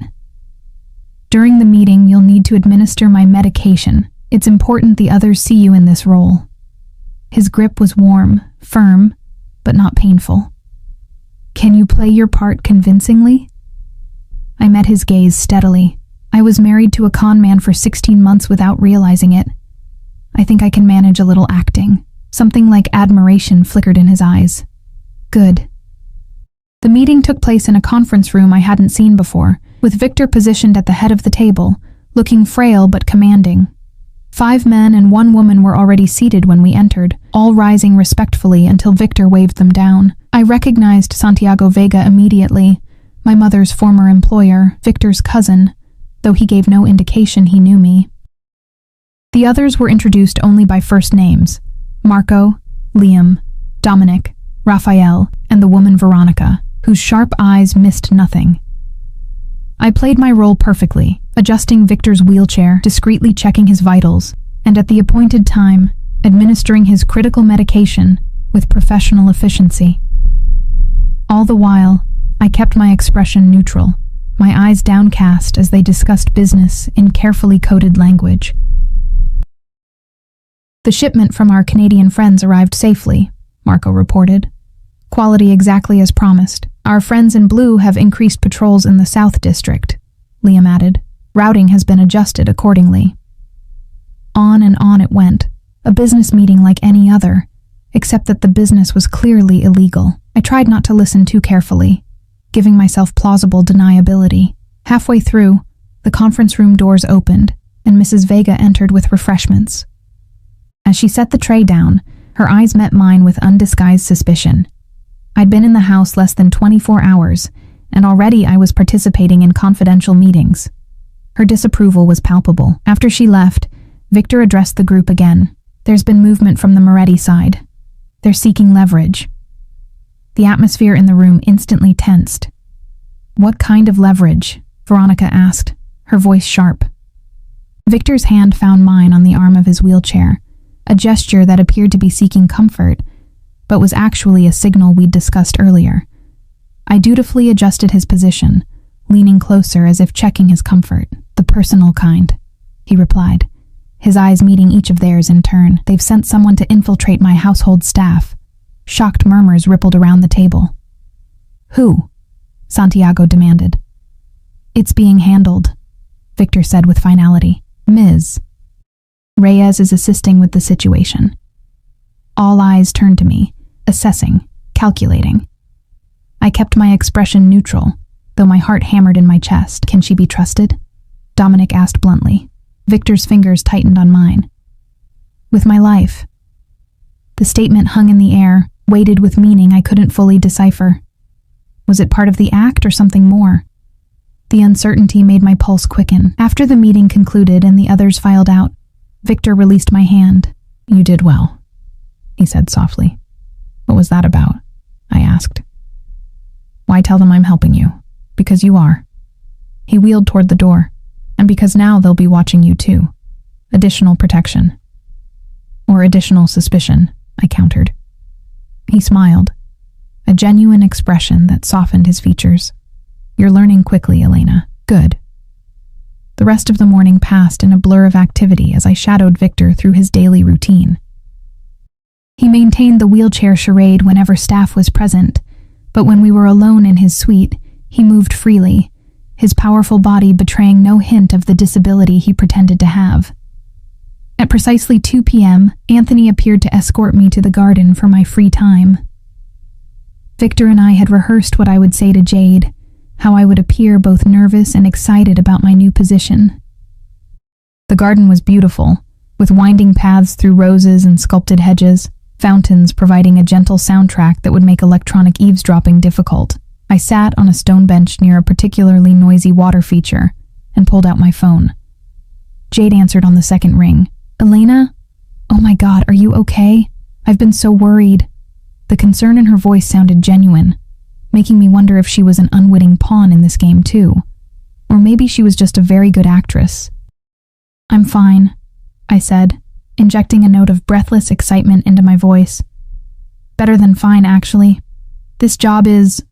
During the meeting, you'll need to administer my medication. It's important the others see you in this role. His grip was warm, firm, but not painful. Can you play your part convincingly? I met his gaze steadily. I was married to a con man for 16 months without realizing it. I think I can manage a little acting. Something like admiration flickered in his eyes. Good. The meeting took place in a conference room I hadn't seen before, with Victor positioned at the head of the table, looking frail but commanding. 5 men and 1 woman were already seated when we entered, all rising respectfully until Victor waved them down. I recognized Santiago Vega immediately, my mother's former employer, Victor's cousin, though he gave no indication he knew me. The others were introduced only by first names: Marco, Liam, Dominic, Raphael, and the woman Veronica, whose sharp eyes missed nothing. I played my role perfectly, adjusting Victor's wheelchair, discreetly checking his vitals, and at the appointed time, administering his critical medication with professional efficiency. All the while, I kept my expression neutral, my eyes downcast as they discussed business in carefully coded language. The shipment from our Canadian friends arrived safely, Marco reported. Quality exactly as promised. Our friends in blue have increased patrols in the South District, Liam added. Routing has been adjusted accordingly. On and on it went, a business meeting like any other, except that the business was clearly illegal. I tried not to listen too carefully, giving myself plausible deniability. Halfway through, the conference room doors opened, and Mrs. Vega entered with refreshments. As she set the tray down, her eyes met mine with undisguised suspicion. I'd been in the house less than 24 hours, and already I was participating in confidential meetings. Her disapproval was palpable. After she left, Victor addressed the group again. There's been movement from the Moretti side. They're seeking leverage. The atmosphere in the room instantly tensed. What kind of leverage? Veronica asked, her voice sharp. Victor's hand found mine on the arm of his wheelchair, a gesture that appeared to be seeking comfort, but was actually a signal we'd discussed earlier. I dutifully adjusted his position, leaning closer as if checking his comfort. The personal kind, he replied, his eyes meeting each of theirs in turn. They've sent someone to infiltrate my household staff. Shocked murmurs rippled around the table. Who? Santiago demanded. It's being handled, Victor said with finality. Ms. Reyes is assisting with the situation. All eyes turned to me, assessing, calculating. I kept my expression neutral, though my heart hammered in my chest. Can she be trusted? Dominic asked bluntly. Victor's fingers tightened on mine. With my life. The statement hung in the air, weighted with meaning I couldn't fully decipher. Was it part of the act or something more? The uncertainty made my pulse quicken. After the meeting concluded and the others filed out, Victor released my hand. You did well, he said softly. What was that about? I asked. Why tell them I'm helping you? Because you are. He wheeled toward the door. And because now they'll be watching you too. Additional protection. Or additional suspicion, I countered. He smiled, a genuine expression that softened his features. You're learning quickly, Elena. Good. The rest of the morning passed in a blur of activity as I shadowed Victor through his daily routine. He maintained the wheelchair charade whenever staff was present, but when we were alone in his suite, he moved freely, his powerful body betraying no hint of the disability he pretended to have. At precisely 2 p.m., Anthony appeared to escort me to the garden for my free time. Victor and I had rehearsed what I would say to Jade, how I would appear both nervous and excited about my new position. The garden was beautiful, with winding paths through roses and sculpted hedges, fountains providing a gentle soundtrack that would make electronic eavesdropping difficult. I sat on a stone bench near a particularly noisy water feature and pulled out my phone. Jade answered on the second ring. Elena? Oh my God, are you okay? I've been so worried. The concern in her voice sounded genuine, making me wonder if she was an unwitting pawn in this game too. Or maybe she was just a very good actress. I'm fine, I said, injecting a note of breathless excitement into my voice. Better than fine, actually. This job is...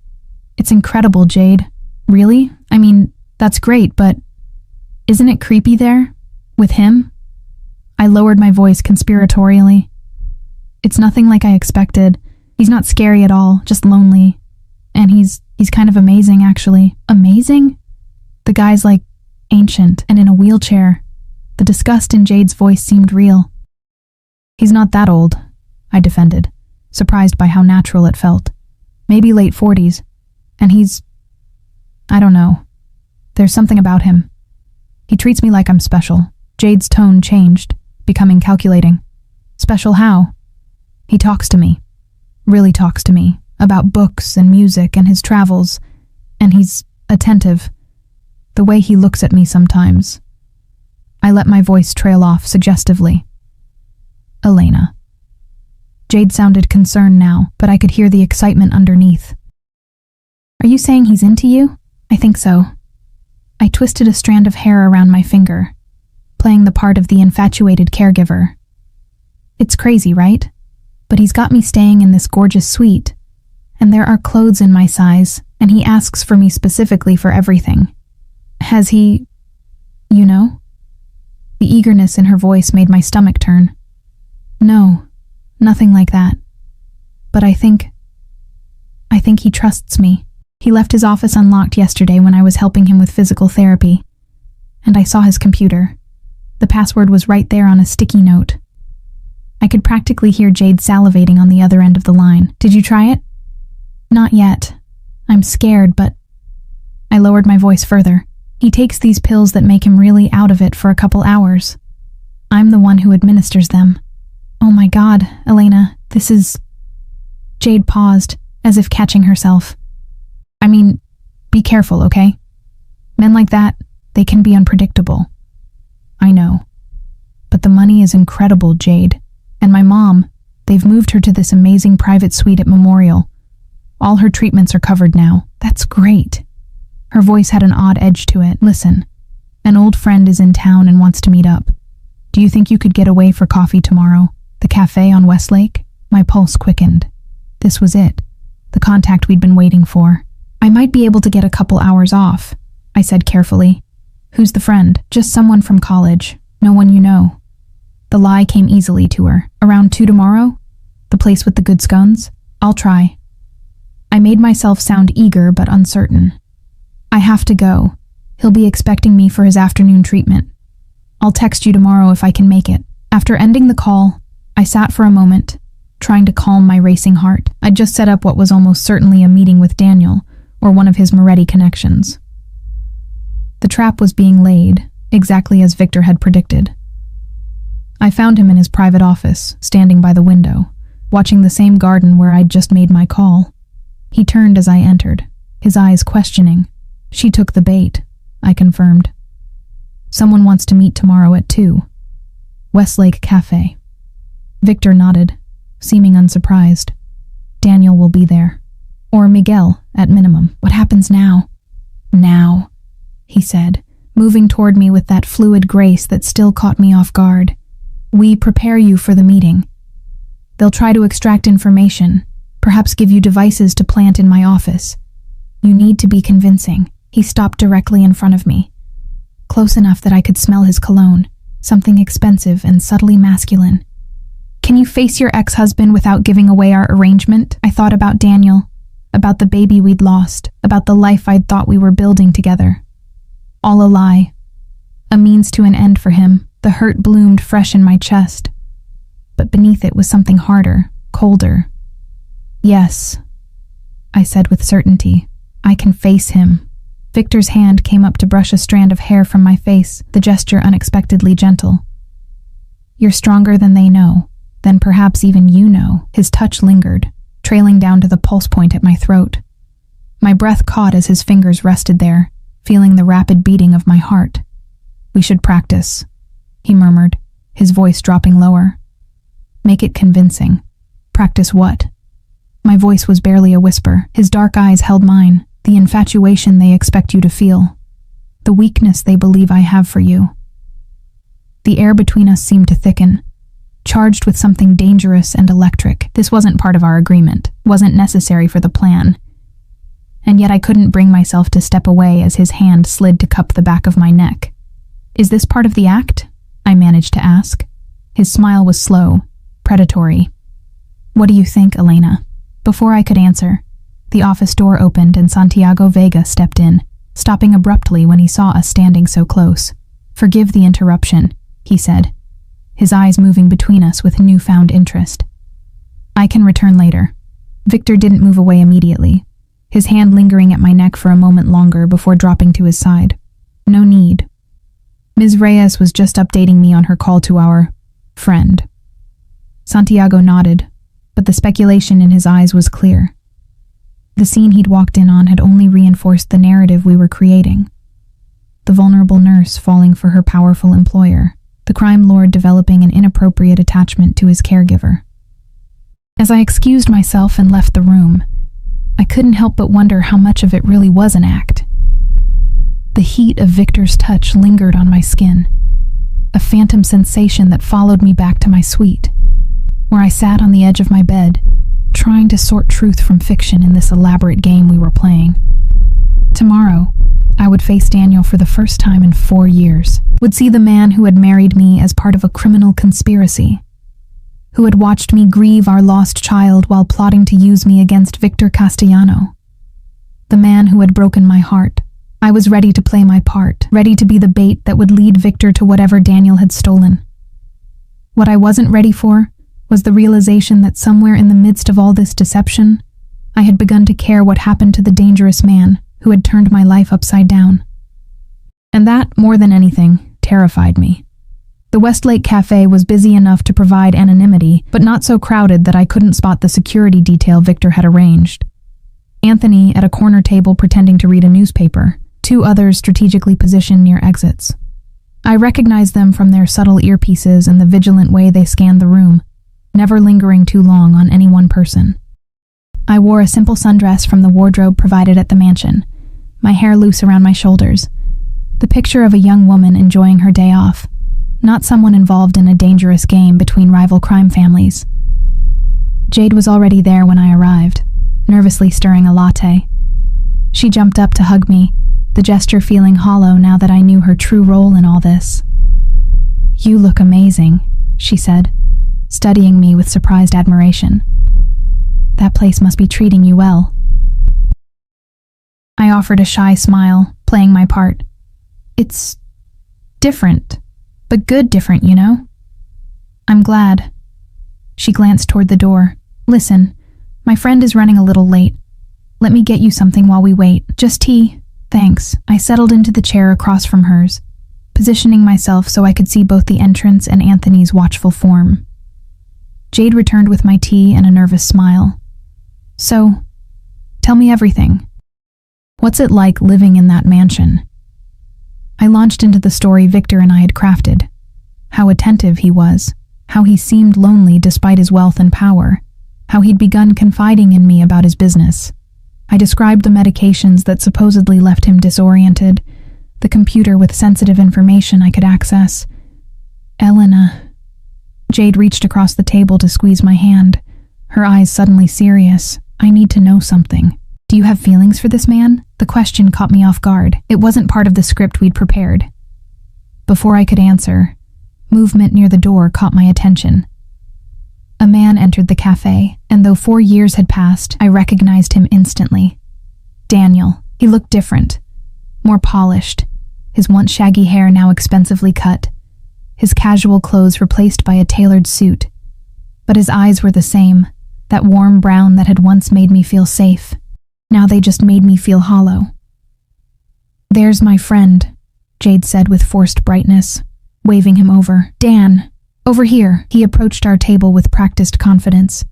It's incredible, Jade. Really? I mean, that's great, but... Isn't it creepy there? With him? I lowered my voice conspiratorially. It's nothing like I expected. He's not scary at all, just lonely. And he's kind of amazing, actually. Amazing? The guy's like ancient and in a wheelchair. The disgust in Jade's voice seemed real. He's not that old, I defended, surprised by how natural it felt. Maybe late 40s. And he's... I don't know. There's something about him. He treats me like I'm special. Jade's tone changed, becoming calculating. Special how? He talks to me. Really talks to me. About books and music and his travels. And he's attentive. The way he looks at me sometimes. I let my voice trail off suggestively. Elena. Jade sounded concerned now, but I could hear the excitement underneath. Are you saying he's into you? I think so. I twisted a strand of hair around my finger, playing the part of the infatuated caregiver. It's crazy, right? But he's got me staying in this gorgeous suite, and there are clothes in my size, and he asks for me specifically for everything. Has he... you know? The eagerness in her voice made my stomach turn. No, nothing like that. But I think he trusts me. He left his office unlocked yesterday when I was helping him with physical therapy, and I saw his computer. The password was right there on a sticky note. I could practically hear Jade salivating on the other end of the line. Did you try it? Not yet. I'm scared, but... I lowered my voice further. He takes these pills that make him really out of it for a couple hours. I'm the one who administers them. Oh my God, Elena, this is... Jade paused, as if catching herself. I mean, be careful, okay? Men like that, they can be unpredictable. I know. But the money is incredible, Jade. And my mom, they've moved her to this amazing private suite at Memorial. All her treatments are covered now. That's great. Her voice had an odd edge to it. Listen, an old friend is in town and wants to meet up. Do you think you could get away for coffee tomorrow? The cafe on Westlake? My pulse quickened. This was it. The contact we'd been waiting for. I might be able to get a couple hours off, I said carefully. Who's the friend? Just someone from college. No one you know. The lie came easily to her. Around 2 tomorrow? The place with the good scones? I'll try. I made myself sound eager but uncertain. I have to go. He'll be expecting me for his afternoon treatment. I'll text you tomorrow if I can make it. After ending the call, I sat for a moment, trying to calm my racing heart. I'd just set up what was almost certainly a meeting with Daniel, or one of his Moretti connections. The trap was being laid, exactly as Victor had predicted. I found him in his private office, standing by the window, watching the same garden where I'd just made my call. He turned as I entered, his eyes questioning. She took the bait, I confirmed. Someone wants to meet tomorrow at 2. Westlake Cafe. Victor nodded, seeming unsurprised. Daniel will be there. Or Miguel, at minimum. What happens now? Now, he said, moving toward me with that fluid grace that still caught me off guard. We prepare you for the meeting. They'll try to extract information, perhaps give you devices to plant in my office. You need to be convincing. He stopped directly in front of me, close enough that I could smell his cologne, something expensive and subtly masculine. Can you face your ex-husband without giving away our arrangement? I thought about Daniel, about the baby we'd lost, about the life I'd thought we were building together. All a lie. A means to an end for him. The hurt bloomed fresh in my chest. But beneath it was something harder, colder. Yes, I said with certainty. I can face him. Victor's hand came up to brush a strand of hair from my face, the gesture unexpectedly gentle. You're stronger than they know, than perhaps even you know. His touch lingered, trailing down to the pulse point at my throat. My breath caught as his fingers rested there, feeling the rapid beating of my heart. We should practice, he murmured, his voice dropping lower. Make it convincing. Practice what? My voice was barely a whisper. His dark eyes held mine, the infatuation they expect you to feel, the weakness they believe I have for you. The air between us seemed to thicken, charged with something dangerous and electric. This wasn't part of our agreement, wasn't necessary for the plan. And yet I couldn't bring myself to step away as his hand slid to cup the back of my neck. Is this part of the act? I managed to ask. His smile was slow, predatory. What do you think, Elena? Before I could answer, the office door opened and Santiago Vega stepped in, stopping abruptly when he saw us standing so close. Forgive the interruption, he said, his eyes moving between us with newfound interest. I can return later. Victor didn't move away immediately, his hand lingering at my neck for a moment longer before dropping to his side. No need. Ms. Reyes was just updating me on her call to our friend. Santiago nodded, but the speculation in his eyes was clear. The scene he'd walked in on had only reinforced the narrative we were creating. The vulnerable nurse falling for her powerful employer, the crime lord developing an inappropriate attachment to his caregiver. As I excused myself and left the room, I couldn't help but wonder how much of it really was an act. The heat of Victor's touch lingered on my skin, a phantom sensation that followed me back to my suite, where I sat on the edge of my bed, trying to sort truth from fiction in this elaborate game we were playing. Tomorrow, I would face Daniel for the first time in 4 years, would see the man who had married me as part of a criminal conspiracy, who had watched me grieve our lost child while plotting to use me against Victor Castellano, the man who had broken my heart. I was ready to play my part, ready to be the bait that would lead Victor to whatever Daniel had stolen. What I wasn't ready for was the realization that somewhere in the midst of all this deception, I had begun to care what happened to the dangerous man who had turned my life upside down. And that, more than anything, terrified me. The Westlake Cafe was busy enough to provide anonymity, but not so crowded that I couldn't spot the security detail Victor had arranged. Anthony at a corner table pretending to read a newspaper, 2 others strategically positioned near exits. I recognized them from their subtle earpieces and the vigilant way they scanned the room, never lingering too long on any one person. I wore a simple sundress from the wardrobe provided at the mansion, my hair loose around my shoulders, the picture of a young woman enjoying her day off, not someone involved in a dangerous game between rival crime families. Jade was already there when I arrived, nervously stirring a latte. She jumped up to hug me, the gesture feeling hollow now that I knew her true role in all this. You look amazing, she said, studying me with surprised admiration. That place must be treating you well. I offered a shy smile, playing my part. It's different, but good different, you know? I'm glad. She glanced toward the door. Listen, my friend is running a little late. Let me get you something while we wait. Just tea? Thanks. I settled into the chair across from hers, positioning myself so I could see both the entrance and Anthony's watchful form. Jade returned with my tea and a nervous smile. So, tell me everything. What's it like living in that mansion? I launched into the story Victor and I had crafted. How attentive he was, how he seemed lonely despite his wealth and power, how he'd begun confiding in me about his business. I described the medications that supposedly left him disoriented, the computer with sensitive information I could access. Elena. Jade reached across the table to squeeze my hand, her eyes suddenly serious. I need to know something. Do you have feelings for this man? The question caught me off guard. It wasn't part of the script we'd prepared. Before I could answer, movement near the door caught my attention. A man entered the cafe, and though 4 years had passed, I recognized him instantly. Daniel. He looked different, more polished, his once shaggy hair now expensively cut, his casual clothes replaced by a tailored suit. But his eyes were the same, that warm brown that had once made me feel safe. Now they just made me feel hollow. "There's my friend," Jade said with forced brightness, waving him over. "Dan, over here." He approached our table with practiced confidence,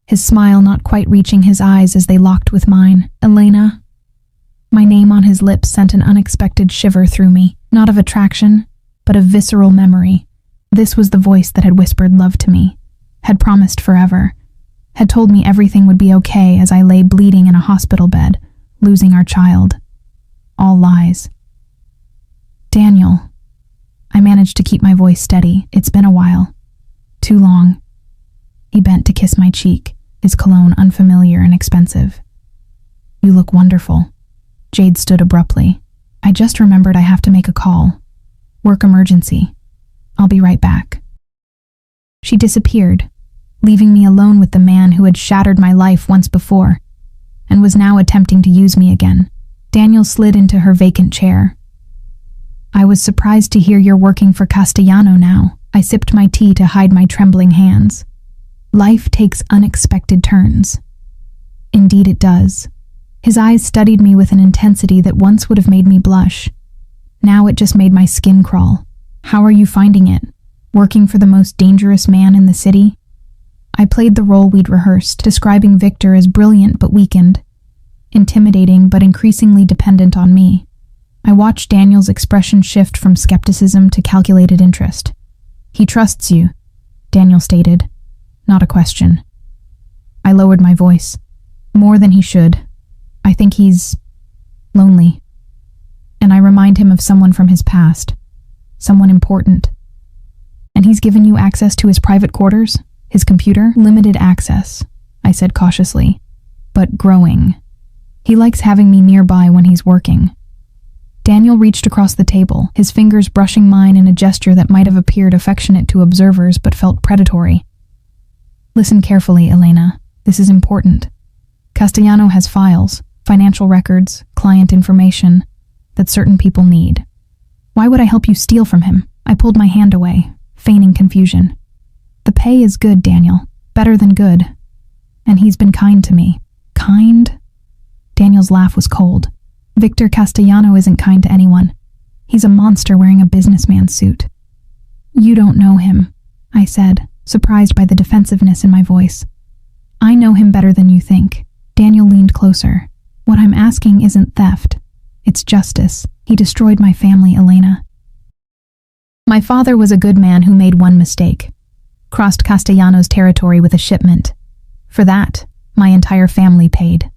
his smile not quite reaching his eyes as they locked with mine. "Elena?" My name on his lips sent an unexpected shiver through me, not of attraction, but of visceral memory. This was the voice that had whispered love to me, had promised forever, had told me everything would be okay as I lay bleeding in a hospital bed, losing our child. All lies. "Daniel." I managed to keep my voice steady. "It's been a while. Too long." He bent to kiss my cheek, his cologne unfamiliar and expensive. "You look wonderful." Jade stood abruptly. "I just remembered I have to make a call. Work emergency. I'll be right back." She disappeared, leaving me alone with the man who had shattered my life once before, and was now attempting to use me again. Daniel slid into her vacant chair. "I was surprised to hear you're working for Castellano now." I sipped my tea to hide my trembling hands. Life takes unexpected turns. Indeed it does. His eyes studied me with an intensity that once would have made me blush. Now it just made my skin crawl. "How are you finding it? Working for the most dangerous man in the city?" I played the role we'd rehearsed, describing Victor as brilliant but weakened, intimidating but increasingly dependent on me. I watched Daniel's expression shift from skepticism to calculated interest. "He trusts you," Daniel stated. Not a question. I lowered my voice. "More than he should. I think he's lonely." And I remind him of someone from his past, someone important. "And he's given you access to his private quarters? His computer?" "Limited access," I said cautiously, "but growing. He likes having me nearby when he's working." Daniel reached across the table, his fingers brushing mine in a gesture that might have appeared affectionate to observers but felt predatory. "Listen carefully, Elena. This is important. Castellano has files, financial records, client information that certain people need. Why would I help you steal from him?" I pulled my hand away, feigning confusion. "The pay is good, Daniel. Better than good. And he's been kind to me." "Kind?" Daniel's laugh was cold. "Victor Castellano isn't kind to anyone. He's a monster wearing a businessman's suit." "You don't know him," I said, surprised by the defensiveness in my voice. "I know him better than you think." Daniel leaned closer. "What I'm asking isn't theft. It's justice. He destroyed my family, Elena. My father was a good man who made one mistake. Crossed Castellano's territory with a shipment. For that, my entire family paid."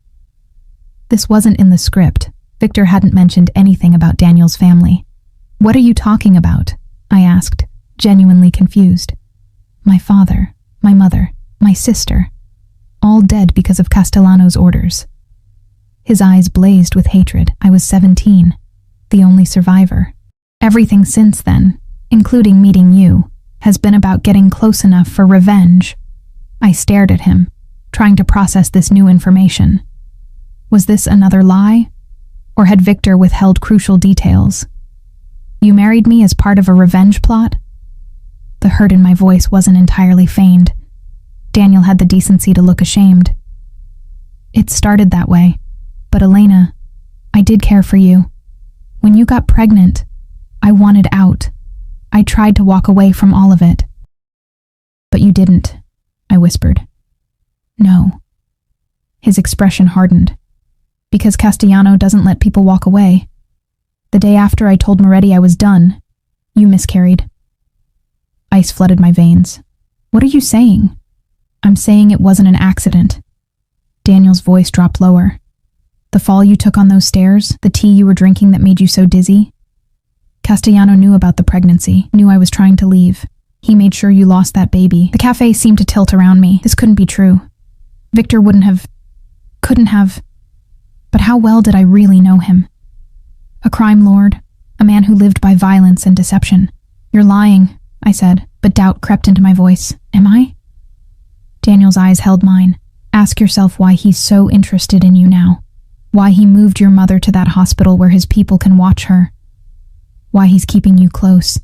This wasn't in the script. Victor hadn't mentioned anything about Daniel's family. "What are you talking about?" I asked, genuinely confused. "My father, my mother, my sister, all dead because of Castellano's orders." His eyes blazed with hatred. I was 17, the only survivor. Everything since then, including meeting you, has been about getting close enough for revenge. I stared at him, trying to process this new information. Was this another lie? Or had Victor withheld crucial details? "You married me as part of a revenge plot?" The hurt in my voice wasn't entirely feigned. Daniel had the decency to look ashamed. "It started that way. But Elena, I did care for you. When you got pregnant, I wanted out. I tried to walk away from all of it." "But you didn't," I whispered. "No." His expression hardened. "Because Castellano doesn't let people walk away. The day after I told Moretti I was done, you miscarried." Ice flooded my veins. "What are you saying?" "I'm saying it wasn't an accident." Daniel's voice dropped lower. "The fall you took on those stairs, the tea you were drinking that made you so dizzy. Castellano knew about the pregnancy, knew I was trying to leave. He made sure you lost that baby." The cafe seemed to tilt around me. This couldn't be true. Victor couldn't have. But how well did I really know him? A crime lord, a man who lived by violence and deception. You're lying, I said, but doubt crept into my voice. Am I? Daniel's eyes held mine. Ask yourself why he's so interested in you now. Why he moved your mother to that hospital where his people can watch her. Why he's keeping you close.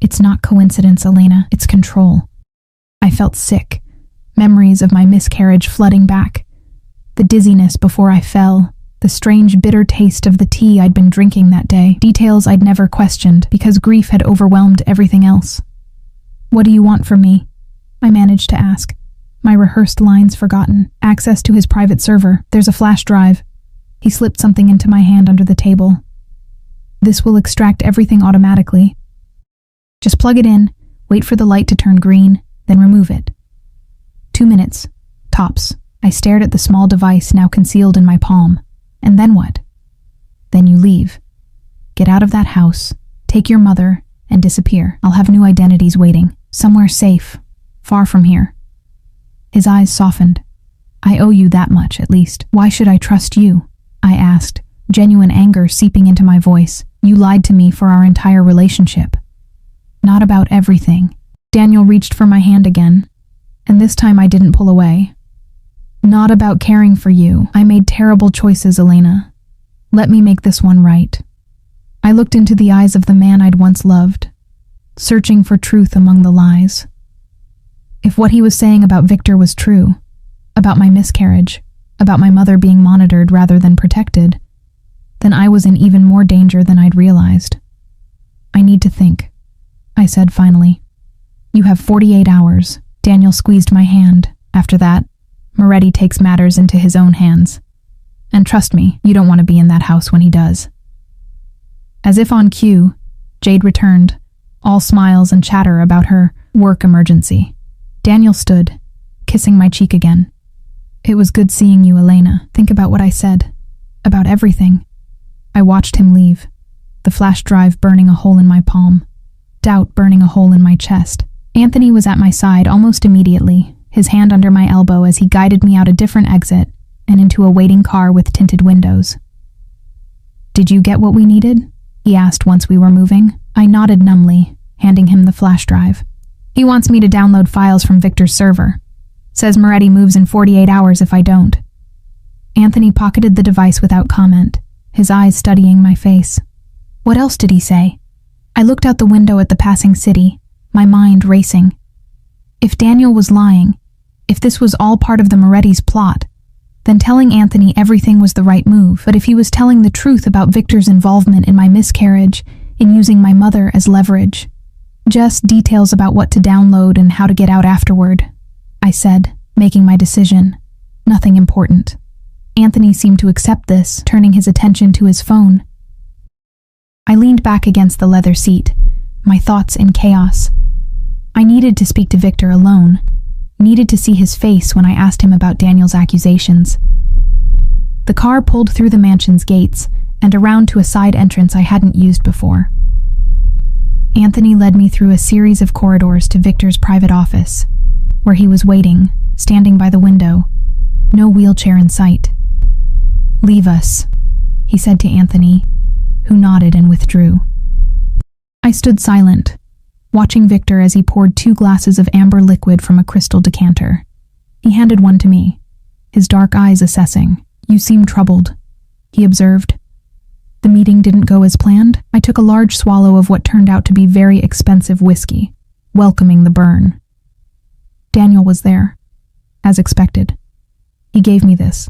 It's not coincidence, Elena. It's control. I felt sick. Memories of my miscarriage flooding back. The dizziness before I fell. The strange bitter taste of the tea I'd been drinking that day. Details I'd never questioned because grief had overwhelmed everything else. What do you want from me? I managed to ask. My rehearsed lines forgotten. Access to his private server. There's a flash drive. He slipped something into my hand under the table. This will extract everything automatically. Just plug it in, wait for the light to turn green, then remove it. 2 minutes. Tops. I stared at the small device now concealed in my palm. And then what? Then you leave. Get out of that house, take your mother, and disappear. I'll have new identities waiting. Somewhere safe. Far from here. His eyes softened. I owe you that much, at least. Why should I trust you? I asked, genuine anger seeping into my voice. You lied to me for our entire relationship. Not about everything. Daniel reached for my hand again, and this time I didn't pull away. Not about caring for you. I made terrible choices, Elena. Let me make this one right. I looked into the eyes of the man I'd once loved, searching for truth among the lies. If what he was saying about Victor was true, about my miscarriage, about my mother being monitored rather than protected, then I was in even more danger than I'd realized. I need to think, I said finally. You have 48 hours. Daniel squeezed my hand. After that, Moretti takes matters into his own hands. And trust me, you don't want to be in that house when he does. As if on cue, Jade returned, all smiles and chatter about her work emergency. Daniel stood, kissing my cheek again. It was good seeing you, Elena. Think about what I said. About everything. I watched him leave, the flash drive burning a hole in my palm, doubt burning a hole in my chest. Anthony was at my side almost immediately, his hand under my elbow as he guided me out a different exit and into a waiting car with tinted windows. Did you get what we needed? He asked once we were moving. I nodded numbly, handing him the flash drive. He wants me to download files from Victor's server. Says Moretti moves in 48 hours if I don't. Anthony pocketed the device without comment, his eyes studying my face. What else did he say? I looked out the window at the passing city, my mind racing. If Daniel was lying, if this was all part of the Moretti's plot, then telling Anthony everything was the right move. But if he was telling the truth about Victor's involvement in my miscarriage, in using my mother as leverage, just details about what to download and how to get out afterward, I said, making my decision. Nothing important. Anthony seemed to accept this, turning his attention to his phone. I leaned back against the leather seat, my thoughts in chaos. I needed to speak to Victor alone, needed to see his face when I asked him about Daniel's accusations. The car pulled through the mansion's gates and around to a side entrance I hadn't used before. Anthony led me through a series of corridors to Victor's private office, where he was waiting, standing by the window, no wheelchair in sight. Leave us, he said to Anthony, who nodded and withdrew. I stood silent, watching Victor as he poured 2 glasses of amber liquid from a crystal decanter. He handed one to me, his dark eyes assessing. You seem troubled, he observed. The meeting didn't go as planned. I took a large swallow of what turned out to be very expensive whiskey, welcoming the burn. Daniel was there, as expected. He gave me this.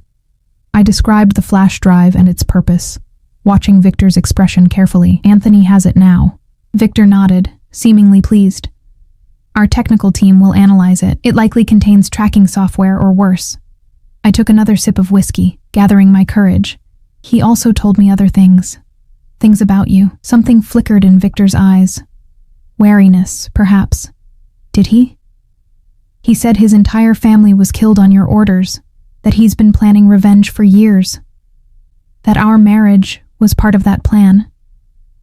I described the flash drive and its purpose, watching Victor's expression carefully. Anthony has it now. Victor nodded, seemingly pleased. Our technical team will analyze it. It likely contains tracking software or worse. I took another sip of whiskey, gathering my courage. He also told me other things. Things about you. Something flickered in Victor's eyes. Wariness, perhaps. Did he? He said his entire family was killed on your orders, that he's been planning revenge for years. That our marriage was part of that plan.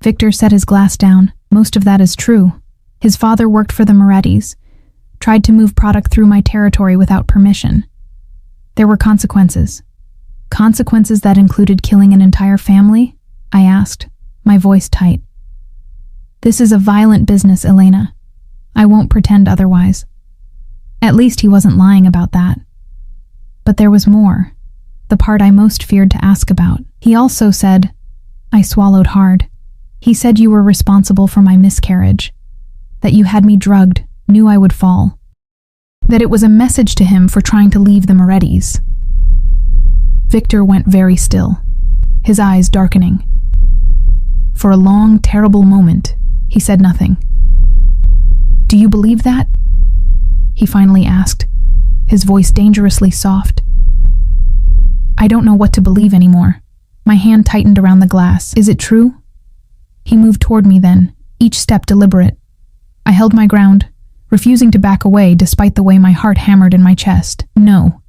Victor set his glass down. Most of that is true. His father worked for the Morettis, tried to move product through my territory without permission. There were consequences. Consequences that included killing an entire family? I asked, my voice tight. This is a violent business, Elena. I won't pretend otherwise. At least he wasn't lying about that. But there was more, the part I most feared to ask about. He also said, I swallowed hard. He said you were responsible for my miscarriage, that you had me drugged, knew I would fall, that it was a message to him for trying to leave the Morettis. Victor went very still, his eyes darkening. For a long, terrible moment, he said nothing. Do you believe that? He finally asked, his voice dangerously soft. I don't know what to believe anymore. My hand tightened around the glass. Is it true? He moved toward me then, each step deliberate. I held my ground, refusing to back away despite the way my heart hammered in my chest. No,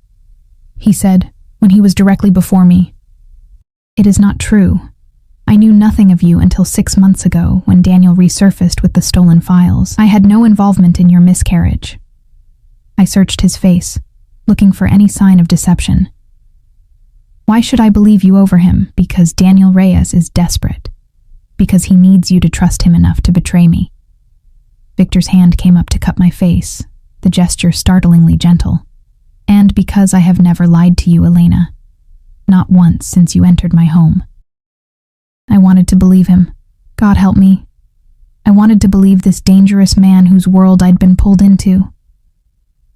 he said, when he was directly before me. It is not true. I knew nothing of you until 6 months ago when Daniel resurfaced with the stolen files. I had no involvement in your miscarriage. I searched his face, looking for any sign of deception. Why should I believe you over him? Because Daniel Reyes is desperate. Because he needs you to trust him enough to betray me. Victor's hand came up to cup my face, the gesture startlingly gentle. And because I have never lied to you, Elena. Not once since you entered my home. I wanted to believe him. God help me. I wanted to believe this dangerous man whose world I'd been pulled into.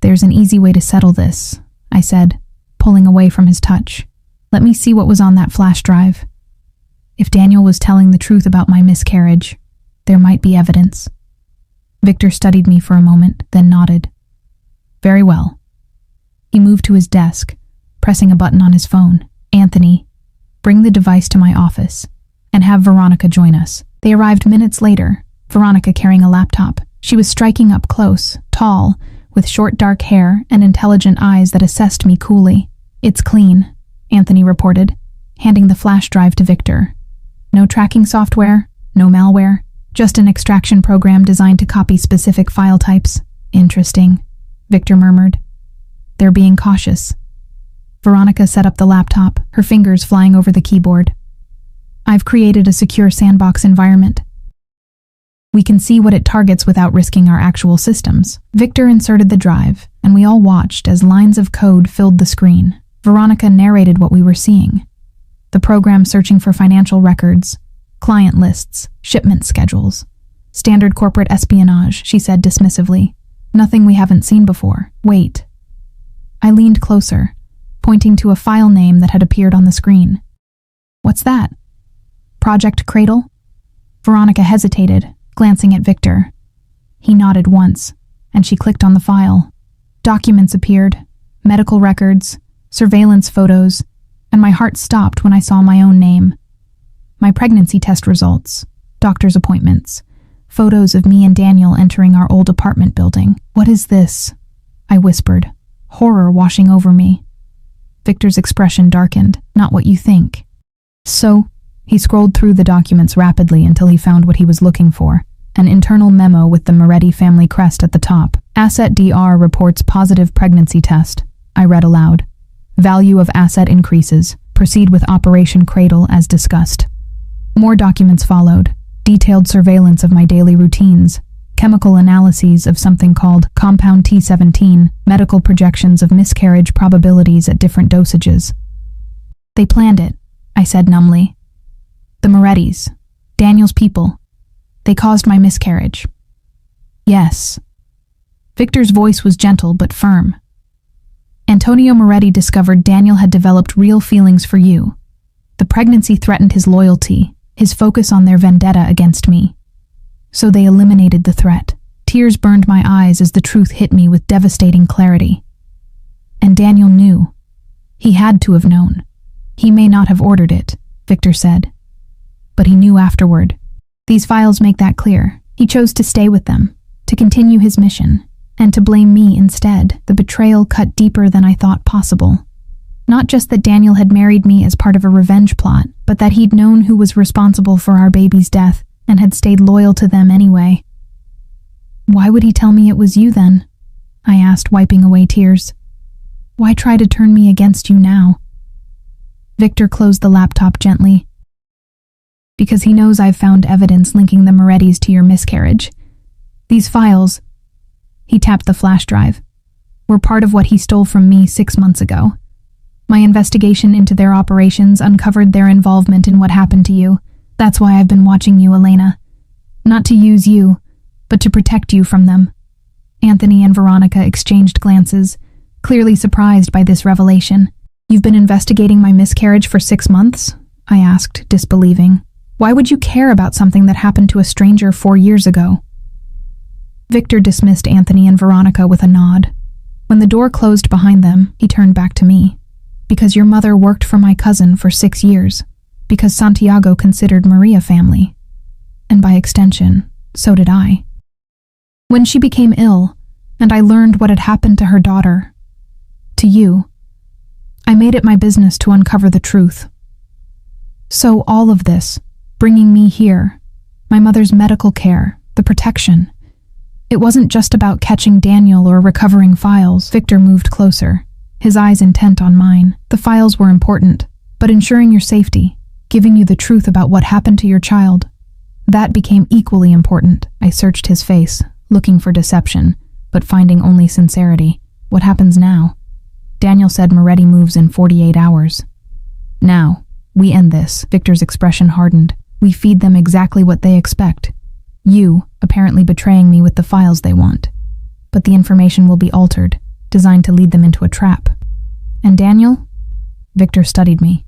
There's an easy way to settle this, I said, pulling away from his touch. Let me see what was on that flash drive. If Daniel was telling the truth about my miscarriage, there might be evidence. Victor studied me for a moment, then nodded. Very well. He moved to his desk, pressing a button on his phone. Anthony, bring the device to my office, and have Veronica join us. They arrived minutes later, Veronica carrying a laptop. She was striking up close, tall, with short dark hair and intelligent eyes that assessed me coolly. It's clean, Anthony reported, handing the flash drive to Victor. No tracking software, no malware, just an extraction program designed to copy specific file types. Interesting, Victor murmured. They're being cautious. Veronica set up the laptop, her fingers flying over the keyboard. I've created a secure sandbox environment. We can see what it targets without risking our actual systems. Victor inserted the drive, and we all watched as lines of code filled the screen. Veronica narrated what we were seeing. The program searching for financial records, client lists, shipment schedules. Standard corporate espionage, she said dismissively. Nothing we haven't seen before. Wait. I leaned closer, pointing to a file name that had appeared on the screen. What's that? Project Cradle? Veronica hesitated, glancing at Victor. He nodded once, and she clicked on the file. Documents appeared, medical records, surveillance photos, and my heart stopped when I saw my own name. My pregnancy test results, doctor's appointments, photos of me and Daniel entering our old apartment building. What is this? I whispered, horror washing over me. Victor's expression darkened. Not what you think. So, he scrolled through the documents rapidly until he found what he was looking for, an internal memo with the Moretti family crest at the top. Asset DR reports positive pregnancy test. I read aloud. Value of asset increases. Proceed with Operation Cradle as discussed. More documents followed. Detailed surveillance of my daily routines. Chemical analyses of something called Compound T17. Medical projections of miscarriage probabilities at different dosages. They planned it, I said numbly. The Morettis, Daniel's people. They caused my miscarriage. Yes. Victor's voice was gentle but firm. Antonio Moretti discovered Daniel had developed real feelings for you. The pregnancy threatened his loyalty, his focus on their vendetta against me. So they eliminated the threat. Tears burned my eyes as the truth hit me with devastating clarity. And Daniel knew. He had to have known. He may not have ordered it, Victor said. But he knew afterward. These files make that clear. He chose to stay with them, to continue his mission, and to blame me instead. The betrayal cut deeper than I thought possible. Not just that Daniel had married me as part of a revenge plot, but that he'd known who was responsible for our baby's death and had stayed loyal to them anyway. Why would he tell me it was you then? I asked, wiping away tears. Why try to turn me against you now? Victor closed the laptop gently. Because he knows I've found evidence linking the Morettis to your miscarriage. These files, he tapped the flash drive, were part of what he stole from me 6 months ago. My investigation into their operations uncovered their involvement in what happened to you. That's why I've been watching you, Elena. Not to use you, but to protect you from them. Anthony and Veronica exchanged glances, clearly surprised by this revelation. You've been investigating my miscarriage for 6 months? I asked, disbelieving. Why would you care about something that happened to a stranger 4 years ago? Victor dismissed Anthony and Veronica with a nod. When the door closed behind them, he turned back to me. Because your mother worked for my cousin for 6 years. Because Santiago considered Maria family. And by extension, so did I. When she became ill, and I learned what had happened to her daughter, to you, I made it my business to uncover the truth. So all of this, bringing me here, my mother's medical care, the protection, it wasn't just about catching Daniel or recovering files. Victor moved closer, his eyes intent on mine. The files were important, but ensuring your safety, giving you the truth about what happened to your child, that became equally important. I searched his face, looking for deception, but finding only sincerity. What happens now? Daniel said Moretti moves in 48 hours. Now, we end this. Victor's expression hardened. We feed them exactly what they expect. You, apparently betraying me with the files they want. But the information will be altered, designed to lead them into a trap. And Daniel? Victor studied me.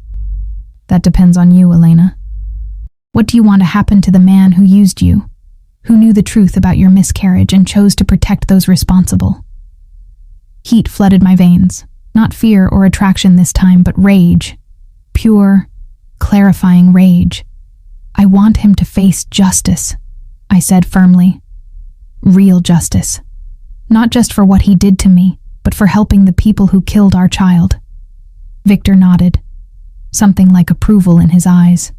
That depends on you, Elena. What do you want to happen to the man who used you, who knew the truth about your miscarriage and chose to protect those responsible? Heat flooded my veins. Not fear or attraction this time, but rage. Pure, clarifying rage. I want him to face justice, I said firmly. Real justice. Not just for what he did to me, but for helping the people who killed our child. Victor nodded, something like approval in his eyes.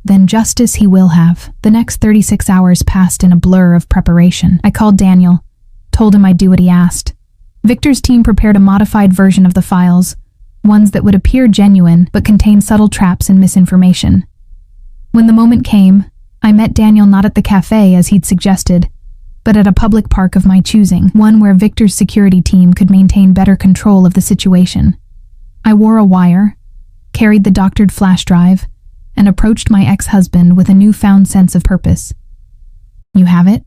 Then justice he will have. The next 36 hours passed in a blur of preparation. I called Daniel, told him I'd do what he asked. Victor's team prepared a modified version of the files, ones that would appear genuine but contain subtle traps and misinformation. When the moment came, I met Daniel not at the cafe as he'd suggested, but at a public park of my choosing, one where Victor's security team could maintain better control of the situation. I wore a wire, carried the doctored flash drive, and approached my ex-husband with a newfound sense of purpose. You have it?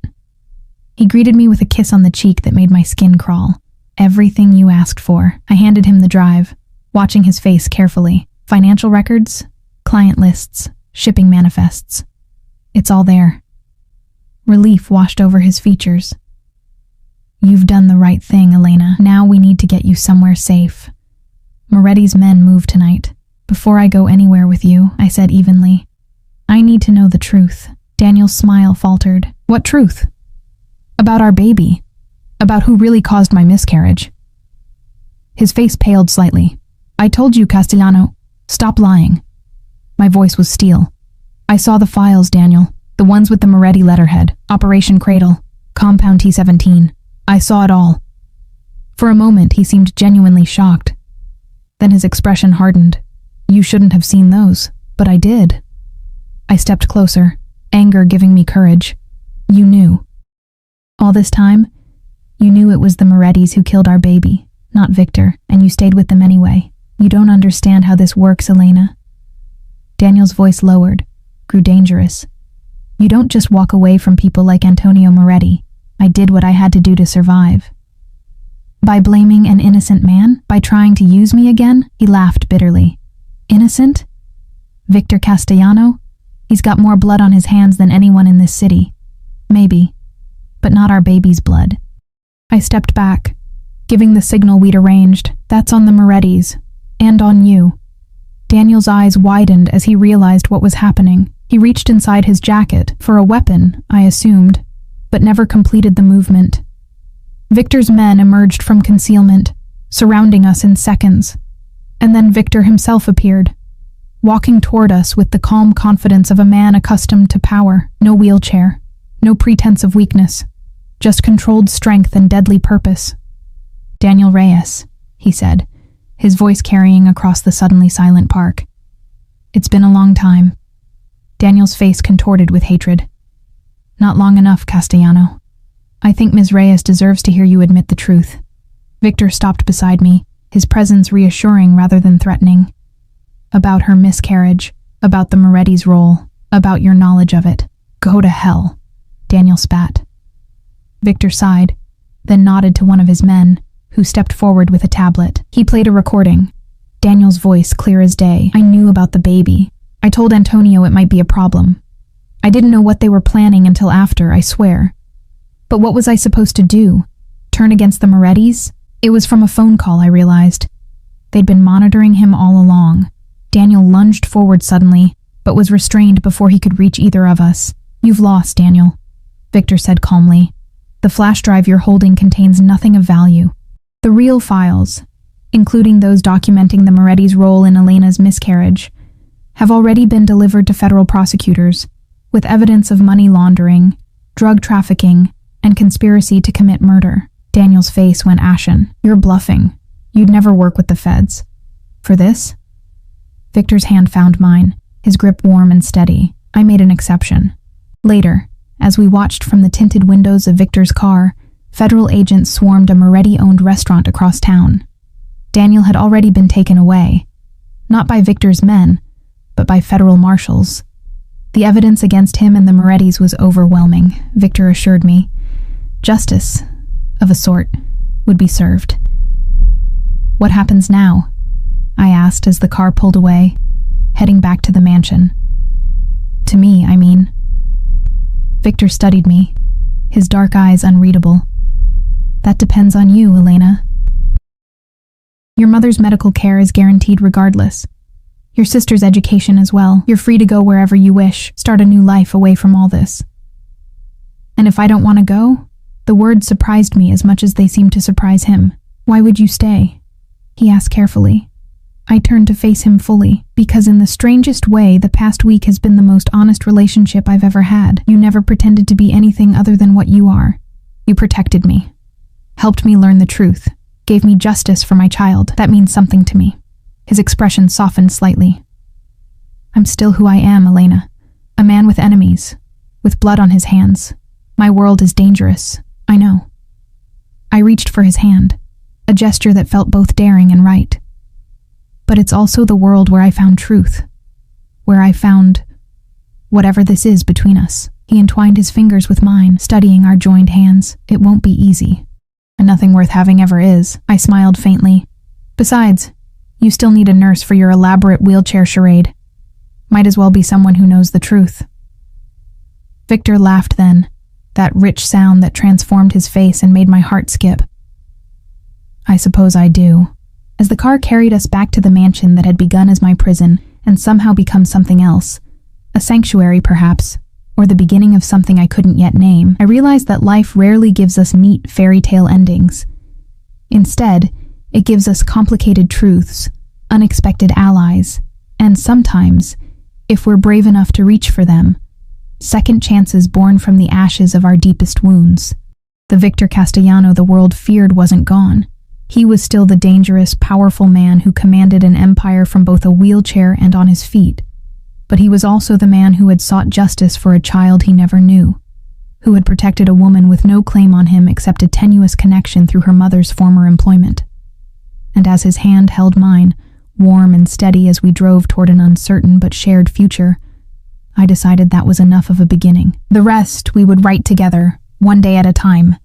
He greeted me with a kiss on the cheek that made my skin crawl. Everything you asked for. I handed him the drive, watching his face carefully. Financial records, client lists, shipping manifests. It's all there. Relief washed over his features. You've done the right thing, Elena. Now we need to get you somewhere safe. Moretti's men move tonight. Before I go anywhere with you, I said evenly, I need to know the truth. Daniel's smile faltered. What truth? About our baby. About who really caused my miscarriage. His face paled slightly. I told you, Castellano. Stop lying. My voice was steel. I saw the files, Daniel. The ones with the Moretti letterhead. Operation Cradle. Compound T-17. I saw it all. For a moment, he seemed genuinely shocked. Then his expression hardened. You shouldn't have seen those, but I did. I stepped closer, anger giving me courage. You knew. All this time, you knew it was the Morettis who killed our baby, not Victor, and you stayed with them anyway. You don't understand how this works, Elena. Daniel's voice lowered, grew dangerous. You don't just walk away from people like Antonio Moretti. I did what I had to do to survive. By blaming an innocent man? By trying to use me again? He laughed bitterly. Innocent? Victor Castellano? He's got more blood on his hands than anyone in this city. Maybe, but not our baby's blood. I stepped back, giving the signal we'd arranged. That's on the Morettis, and on you. Daniel's eyes widened as he realized what was happening. He reached inside his jacket for a weapon, I assumed, but never completed the movement. Victor's men emerged from concealment, surrounding us in seconds. And then Victor himself appeared, walking toward us with the calm confidence of a man accustomed to power. No wheelchair, no pretense of weakness, just controlled strength and deadly purpose. Daniel Reyes, he said, his voice carrying across the suddenly silent park. "It's been a long time." Daniel's face contorted with hatred. "Not long enough, Castellano. I think Ms. Reyes deserves to hear you admit the truth." Victor stopped beside me, his presence reassuring rather than threatening. "About her miscarriage, about the Moretti's role, about your knowledge of it. Go to hell," Daniel spat. Victor sighed, then nodded to one of his men, who stepped forward with a tablet. He played a recording. Daniel's voice clear as day. "I knew about the baby. I told Antonio it might be a problem. I didn't know what they were planning until after, I swear. But what was I supposed to do? Turn against the Morettis? It was from a phone call, I realized. They'd been monitoring him all along." Daniel lunged forward suddenly, but was restrained before he could reach either of us. "You've lost, Daniel," Victor said calmly. "The flash drive you're holding contains nothing of value. The real files, including those documenting the Moretti's role in Elena's miscarriage, have already been delivered to federal prosecutors, with evidence of money laundering, drug trafficking, and conspiracy to commit murder." Daniel's face went ashen. "You're bluffing. You'd never work with the feds. For this?" Victor's hand found mine, his grip warm and steady. I made an exception. Later, as we watched from the tinted windows of Victor's car, federal agents swarmed a Moretti-owned restaurant across town. Daniel had already been taken away, not by Victor's men, but by federal marshals. The evidence against him and the Morettis was overwhelming, Victor assured me. Justice, of a sort, would be served. "What happens now?" I asked as the car pulled away, heading back to the mansion. "To me, I mean." Victor studied me, his dark eyes unreadable. "That depends on you, Elena. Your mother's medical care is guaranteed regardless. Your sister's education as well. You're free to go wherever you wish, start a new life away from all this. And if I don't want to go?" The words surprised me as much as they seemed to surprise him. "Why would you stay?" he asked carefully. I turned to face him fully, because in the strangest way, the past week has been the most honest relationship I've ever had. You never pretended to be anything other than what you are. You protected me, helped me learn the truth, gave me justice for my child. That means something to me." His expression softened slightly. "I'm still who I am, Elena. A man with enemies, with blood on his hands. My world is dangerous, I know." I reached for his hand, a gesture that felt both daring and right. "But it's also the world where I found truth, where I found whatever this is between us." He entwined his fingers with mine, studying our joined hands. "It won't be easy. And nothing worth having ever is." I smiled faintly. "Besides, you still need a nurse for your elaborate wheelchair charade. Might as well be someone who knows the truth." Victor laughed then, that rich sound that transformed his face and made my heart skip. "I suppose I do." As the car carried us back to the mansion that had begun as my prison and somehow become something else, a sanctuary perhaps, or the beginning of something I couldn't yet name, I realized that life rarely gives us neat fairy tale endings. Instead, it gives us complicated truths, unexpected allies, and sometimes, if we're brave enough to reach for them, second chances born from the ashes of our deepest wounds. The Victor Castellano the world feared wasn't gone. He was still the dangerous, powerful man who commanded an empire from both a wheelchair and on his feet. But he was also the man who had sought justice for a child he never knew, who had protected a woman with no claim on him except a tenuous connection through her mother's former employment. And as his hand held mine, warm and steady as we drove toward an uncertain but shared future, I decided that was enough of a beginning. The rest we would write together, one day at a time.